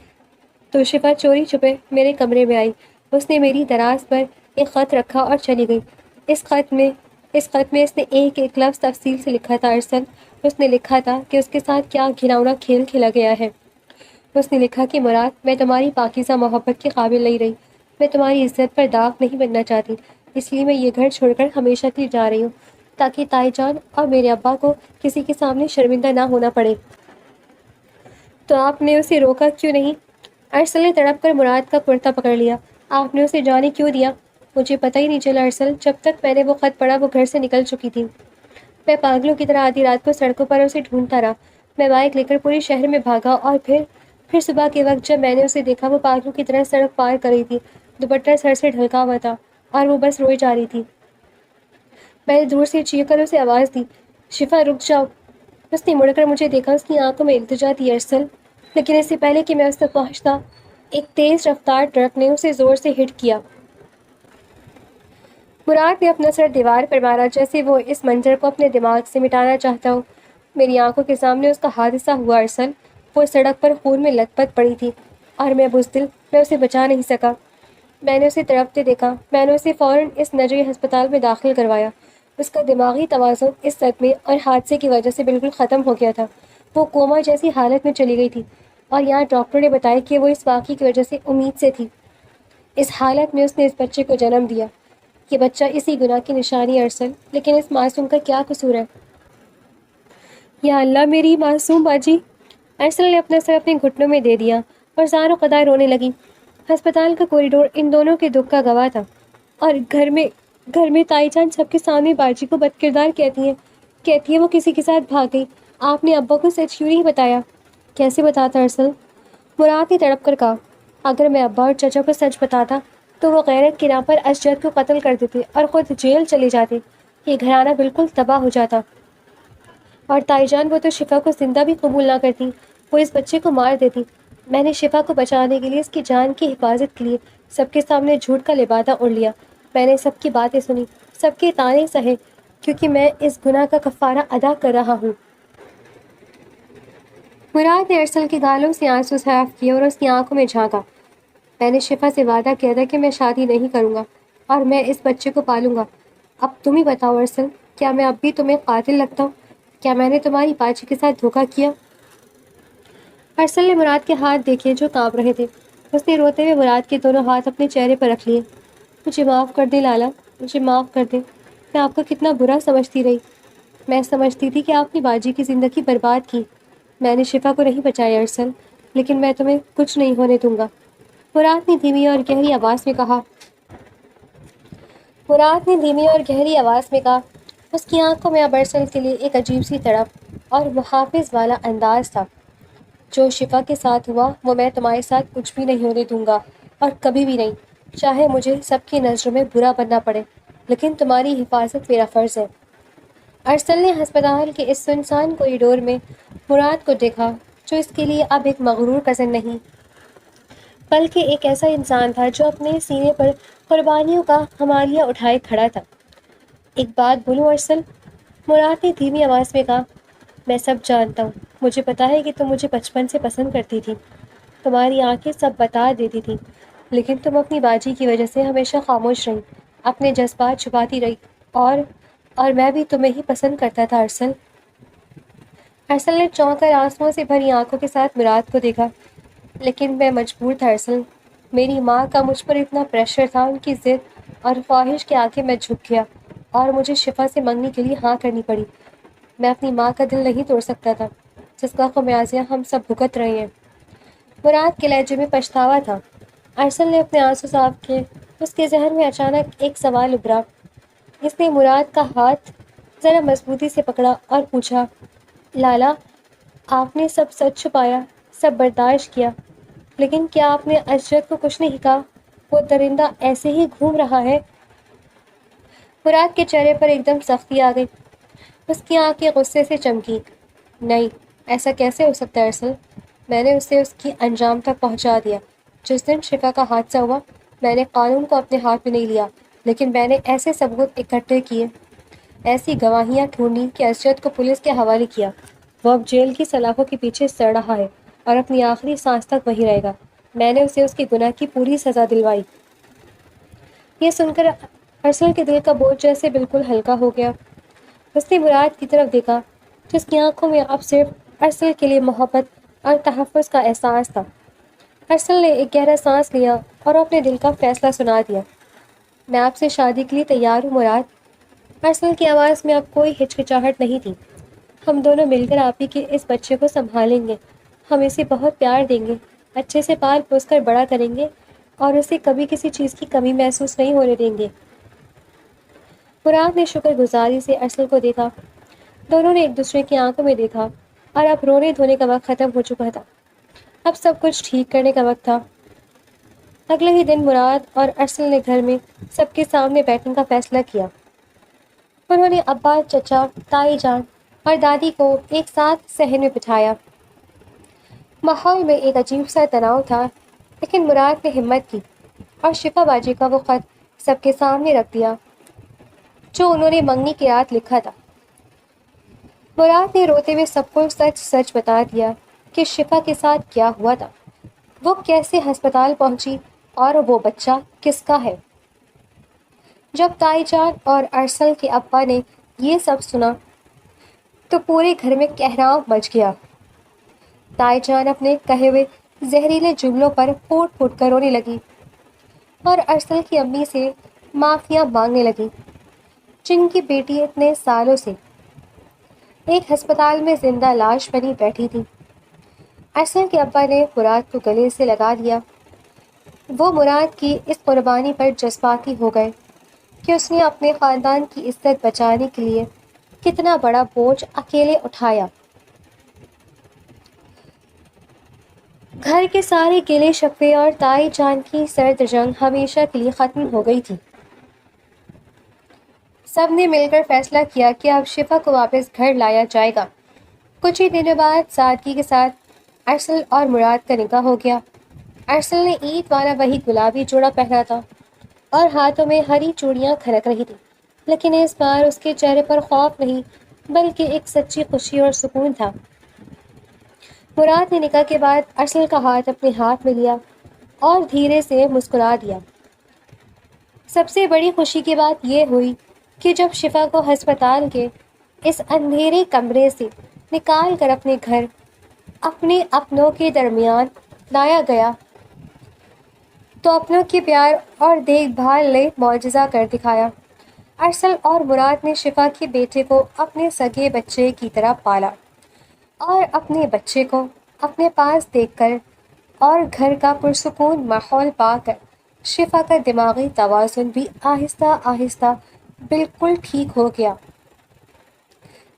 Speaker 1: تو شفا چوری چھپے میرے کمرے میں آئی۔ اس نے میری دراز پر ایک خط رکھا اور چلی گئی۔ اس خط میں اس نے ایک ایک لفظ تفصیل سے لکھا تھا ارسل۔ اس نے لکھا تھا کہ اس کے ساتھ کیا گھناؤنا کھیل کھیلا گیا ہے۔ اس نے لکھا کہ مراد، میں تمہاری پاکیزہ محبت کے قابل نہیں رہی، میں تمہاری عزت پر داغ نہیں بننا چاہتی، اس لیے میں یہ گھر چھوڑ کر ہمیشہ کے لیے جا رہی ہوں، تاکہ تائی جان اور میرے ابا کو کسی کے سامنے شرمندہ نہ ہونا پڑے۔ تو آپ نے اسے روکا کیوں نہیں؟ ارسل نے تڑپ کر مراد کا کرتا پکڑ لیا۔ آپ نے اسے جانے کیوں دیا؟ مجھے پتہ ہی نہیں چلا ارسل، جب تک میں نے وہ خط پڑھا وہ گھر سے نکل چکی تھی۔ میں پاگلوں کی طرح آدھی رات کو سڑکوں پر اسے ڈھونڈتا رہا۔ میں بائک لے کر پورے شہر میں بھاگا اور پھر صبح کے وقت جب میں نے اسے دیکھا، وہ پاگلوں کی طرح سڑک پار کر رہی تھی، دوپٹہ سر سے ڈھلکا ہوا تھا اور وہ بس روئے جا رہی تھی۔ میں نے دور سے چیخ کر اسے آواز دی، شفا رک جاؤ۔ اس نے مڑ کر مجھے دیکھا، اس کی آنکھوں میں التجا تھی ارسل، لیکن اس سے پہلے کہ میں اس تک پہنچتا، ایک تیز رفتار ٹرک نے اسے زور سے ہٹ کیا۔ مراد نے اپنا سر دیوار پر مارا جیسے وہ اس منظر کو اپنے دماغ سے مٹانا چاہتا ہو۔ میری آنکھوں کے سامنے اس کا حادثہ ہوا ارسل۔ وہ سڑک پر خون میں لت پت پڑی تھی اور میں بزدل، میں اسے بچا نہیں سکا۔ میں نے اسے تڑپتے دیکھا۔ میں نے اسے فوراً اس نجی ہسپتال میں داخل کروایا۔ اس کا دماغی توازن اس صدمے اور حادثے کی وجہ سے بالکل ختم ہو گیا تھا۔ وہ کوما جیسی حالت میں چلی گئی تھی اور یہاں ڈاکٹر نے بتایا کہ وہ اس واقعے کی وجہ سے امید سے تھی۔ اس حالت میں اس نے اس بچے کو جنم دیا۔ یہ بچہ اسی گناہ کی نشانی ارسل، لیکن اس معصوم کا کیا قصور ہے؟ یا اللہ، میری معصوم باجی! ارسل نے اپنا سر اپنے گھٹنوں میں دے دیا اور زار و قدار رونے لگی۔ ہسپتال کا کوریڈور ان دونوں کے دکھ کا گواہ تھا، اور گھر میں تائی جان سب کے سامنے باجی کو بد کردار کہتی ہے وہ کسی کے ساتھ بھاگ گئی۔ آپ نے ابا کو سچ کیوں نہیں بتایا؟ کیسے بتاتا ارسل؟ مراد نے تڑپ کر کہا، اگر میں ابا اور چچا کو سچ بتاتا تو وہ غیرت کی راہ پر اسجد کو قتل کر دیتے اور خود جیل چلے جاتے۔ یہ گھرانہ بالکل تباہ ہو جاتا۔ اور تائی جان، وہ تو شفا کو زندہ بھی قبول نہ کرتی، وہ اس بچے کو مار دیتی۔ میں نے شفا کو بچانے کے لیے، اس کی جان کی حفاظت کے لیے سب کے سامنے جھوٹ کا لبادہ اوڑھ لیا۔ میں نے سب کی باتیں سنی، سب کے طعنے سہے، کیونکہ میں اس گناہ کا کفارہ ادا کر رہا ہوں۔ مراد نے ارسل کے گالوں سے آنسو صاف کیے اور اس کی آنکھوں میں جھانکا۔ میں نے شفا سے وعدہ کیا تھا کہ میں شادی نہیں کروں گا اور میں اس بچے کو پالوں گا۔ اب تم ہی بتاؤ ارسل، کیا میں اب بھی تمہیں قاتل لگتا ہوں؟ کیا میں نے تمہاری باجی کے ساتھ دھوکہ کیا؟ ارسل نے مراد کے ہاتھ دیکھے جو کانپ رہے تھے۔ اس نے روتے ہوئے مراد کے دونوں ہاتھ اپنے چہرے پر رکھ لیے۔ مجھے معاف کر دے لالا، مجھے معاف کر دے۔ میں آپ کو کتنا برا سمجھتی رہی۔ میں سمجھتی تھی کہ آپ نے باجی کی زندگی برباد کی۔ میں نے شفا کو نہیں بچایا ارسل، لیکن میں تمہیں کچھ نہیں ہونے دوں گا، مراد نے دھیمی اور گہری آواز میں کہا۔ اس کی آنکھوں میں اب ارسل کے لیے ایک عجیب سی تڑپ اور محافظ والا انداز تھا۔ جو شفا کے ساتھ ہوا وہ میں تمہارے ساتھ کچھ بھی نہیں ہونے دوں گا، اور کبھی بھی نہیں، چاہے مجھے سب کی نظروں میں برا بننا پڑے، لیکن تمہاری حفاظت میرا فرض ہے۔ ارسل نے ہسپتال کے اس سنسان کوریڈور میں مراد کو دیکھا، جو اس کے لیے اب ایک مغرور کزن نہیں، بلکہ ایک ایسا انسان تھا جو اپنے سینے پر قربانیوں کا حمالیہ اٹھائے کھڑا تھا۔ ایک بات بولوں ارسل، مراد نے دھیمی آواز میں کہا، میں سب جانتا ہوں، مجھے پتا ہے کہ تم مجھے بچپن سے پسند کرتی تھی، تمہاری آنکھیں سب بتا دیتی تھی، لیکن تم اپنی باجی کی وجہ سے ہمیشہ خاموش رہی، اپنے جذبات چھپاتی رہی، اور میں بھی تمہیں ہی پسند کرتا تھا ارسل۔ ارسل نے چونک کر آنسوؤں سے بھری آنکھوں کے ساتھ مراد کو دیکھا، لیکن میں مجبور تھا ارسل، میری ماں کا مجھ پر اتنا پریشر تھا، ان کی ضد اور خواہش کے آگے میں جھک گیا اور مجھے شفا سے منگنی کے لیے ہاں کرنی پڑی۔ میں اپنی ماں کا دل نہیں توڑ سکتا تھا، جس کا خمیازہ ہم سب بھگت رہے ہیں۔ مراد کے لہجے میں پچھتاوا تھا۔ ارسل نے اپنے آنسو صاف کیے۔ اس کے ذہن میں اچانک ایک سوال ابھرا۔ اس نے مراد کا ہاتھ ذرا مضبوطی سے پکڑا اور پوچھا، لالا، آپ نے سب سچ چھپایا، سب برداشت کیا، لیکن کیا آپ نے اسجد کو کچھ نہیں کہا؟ وہ درندہ ایسے ہی گھوم رہا ہے؟ مراد کے چہرے پر ایک دم سختی آ گئی۔ اس کی آنکھیں غصے سے چمکی۔ نہیں، ایسا کیسے ہو سکتا ہے ارسل؟ میں نے اسے اس کی انجام تک پہنچا دیا۔ جس دن شفا کا حادثہ ہوا، میں نے قانون کو اپنے ہاتھ میں نہیں لیا، لیکن میں نے ایسے ثبوت اکٹھے کیے، ایسی گواہیاں ڈھونڈی کہ اسجد کو پولیس کے حوالے کیا۔ وہ اب جیل کی سلاخوں کے پیچھے سڑ رہا ہے اور اپنی آخری سانس تک وہیں رہے گا۔ میں نے اسے اس کے گناہ کی پوری سزا دلوائی۔ یہ سن کر ارسل کے دل کا بوجھ جیسے بالکل ہلکا ہو گیا۔ اس نے مراد کی طرف دیکھا، جس کی آنکھوں میں اب صرف ارسل کے لیے محبت اور تحفظ کا احساس تھا۔ ارسل نے ایک گہرا سانس لیا اور اپنے دل کا فیصلہ سنا دیا۔ میں آپ سے شادی کے لیے تیار ہوں مراد۔ ارسل کی آواز میں اب کوئی ہچکچاہٹ نہیں تھی۔ ہم دونوں مل کر آپ ہی کے اس بچے کو سنبھالیں گے، ہم اسے بہت پیار دیں گے، اچھے سے پال پوس کر بڑا کریں گے اور اسے کبھی کسی چیز کی کمی محسوس نہیں ہونے دیں گے۔ مراد نے شکر گزاری سے ارسل کو دیکھا۔ دونوں نے ایک دوسرے کی آنکھوں میں دیکھا اور اب رونے دھونے کا وقت ختم ہو چکا تھا۔ اب سب کچھ ٹھیک کرنے کا وقت تھا۔ اگلے ہی دن مراد اور ارسل نے گھر میں سب کے سامنے بیٹھنے کا فیصلہ کیا۔ انہوں نے ابا، چچا، تائی جان اور دادی کو ایک ساتھ صحن میں بٹھایا۔ ماحول میں ایک عجیب سا تناؤ تھا، لیکن مراد نے ہمت کی اور شفا باجی کا وہ خط سب کے سامنے رکھ دیا جو انہوں نے منگنی کی رات لکھا تھا۔ مراد نے روتے ہوئے سب کو سچ سچ بتا دیا کہ شفا کے ساتھ کیا ہوا تھا، وہ کیسے ہسپتال پہنچی اور وہ بچہ کس کا ہے۔ جب تائی جان اور ارسل کے ابا نے یہ سب سنا تو پورے گھر میں کہراؤ مچ گیا۔ تائی جان اپنے کہے ہوئے زہریلے جملوں پر پھوٹ پھوٹ کر رونے لگی اور ارسل کی امی سے معافیاں مانگنے لگی جن کی بیٹی اتنے سالوں سے ایک ہسپتال میں زندہ لاش بنی بیٹھی تھی۔ ارسل کے ابا نے مراد کو گلے سے لگا دیا۔ وہ مراد کی اس قربانی پر جذباتی ہو گئے کہ اس نے اپنے خاندان کی عزت بچانے کے لیے کتنا بڑا بوجھ اکیلے اٹھایا۔ گھر کے سارے گلے شکوے اور تائی جان کی سرد جنگ ہمیشہ کے لیے ختم ہو گئی تھی۔ سب نے مل کر فیصلہ کیا کہ اب شفا کو واپس گھر لایا جائے گا۔ کچھ ہی دنوں بعد سادگی کے ساتھ ارسل اور مراد کا نکاح ہو گیا۔ ارسل نے عید والا وہی گلابی جوڑا پہنا تھا اور ہاتھوں میں ہری چوڑیاں کھنک رہی تھیں، لیکن اس بار اس کے چہرے پر خوف نہیں بلکہ ایک سچی خوشی اور سکون تھا۔ مراد نے نکاح کے بعد ارسل کا ہاتھ اپنے ہاتھ میں لیا اور دھیرے سے مسکرا دیا۔ سب سے بڑی خوشی کی بات یہ ہوئی کہ جب شفا کو ہسپتال کے اس اندھیرے کمرے سے نکال کر اپنے گھر، اپنے اپنوں کے درمیان لایا گیا تو اپنوں کے پیار اور دیکھ بھال نے معجزہ کر دکھایا۔ ارسل اور مراد نے شفا کے بیٹے کو اپنے سگے بچے کی طرح پالا اور اپنے بچے کو اپنے پاس دیکھ کر اور گھر کا پرسکون ماحول پا کر شفا کا دماغی توازن بھی آہستہ آہستہ بالکل ٹھیک ہو گیا۔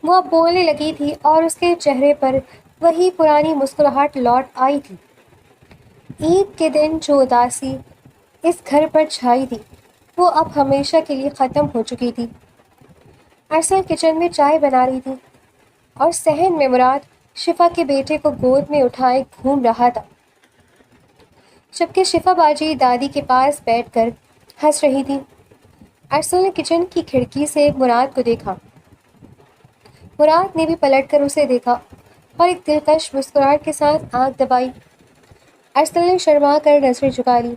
Speaker 1: وہ اب بولنے لگی تھی اور اس کے چہرے پر وہی پرانی مسکراہٹ لوٹ آئی تھی۔ عید کے دن جو اداسی اس گھر پر چھائی تھی وہ اب ہمیشہ کے لیے ختم ہو چکی تھی۔ ارسل کچن میں چائے بنا رہی تھی اور صحن میں مراد شفا کے بیٹے کو گود میں اٹھائے گھوم رہا تھا، جبکہ شفا باجی دادی کے پاس بیٹھ کر ہنس رہی تھی۔ ارسل نے کچن کی کھڑکی سے مراد کو دیکھا۔ مراد نے بھی پلٹ کر اسے دیکھا اور ایک دلکش مسکراہٹ کے ساتھ آنکھ دبائی۔ ارسل نے شرما کر نظریں جھکا لی۔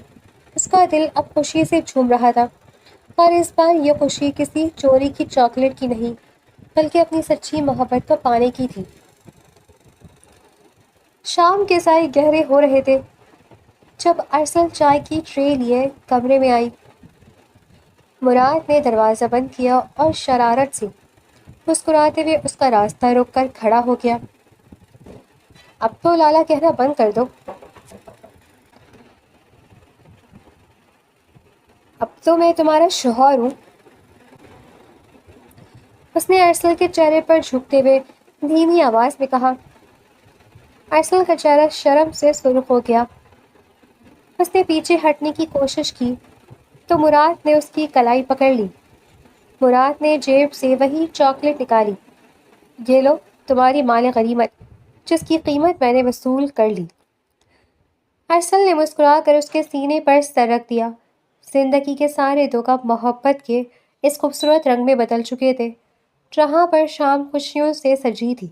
Speaker 1: اس کا دل اب خوشی سے جھوم رہا تھا، اور اس بار یہ خوشی کسی چوری کی چاکلیٹ کی نہیں بلکہ اپنی سچی محبت کو پانے کی تھی۔ شام کے سائے گہرے ہو رہے تھے جب ارسل چائے کی ٹرے لیے کمرے میں آئی۔ مراد نے دروازہ بند کیا اور شرارت سے مسکراتے ہوئے اس کا راستہ روک کر کھڑا ہو گیا۔ اب تو لالا کہنا بند کر دو، اب تو میں تمہارا شوہر ہوں، اس نے ارسل کے چہرے پر جھکتے ہوئے دھیمی آواز میں کہا۔ ارسل کا چہرہ شرم سے سرخ ہو گیا۔ اس نے پیچھے ہٹنے کی کوشش کی تو مراد نے اس کی کلائی پکڑ لی۔ مراد نے جیب سے وہی چاکلیٹ نکالی۔ یہ لو تمہاری مال غنیمت جس کی قیمت میں نے وصول کر لی۔ ارسل نے مسکرا کر اس کے سینے پر سر رکھ دیا۔ زندگی کے سارے دکھ اب محبت کے اس خوبصورت رنگ میں بدل چکے تھے جہاں پر شام خوشیوں سے سجی تھی۔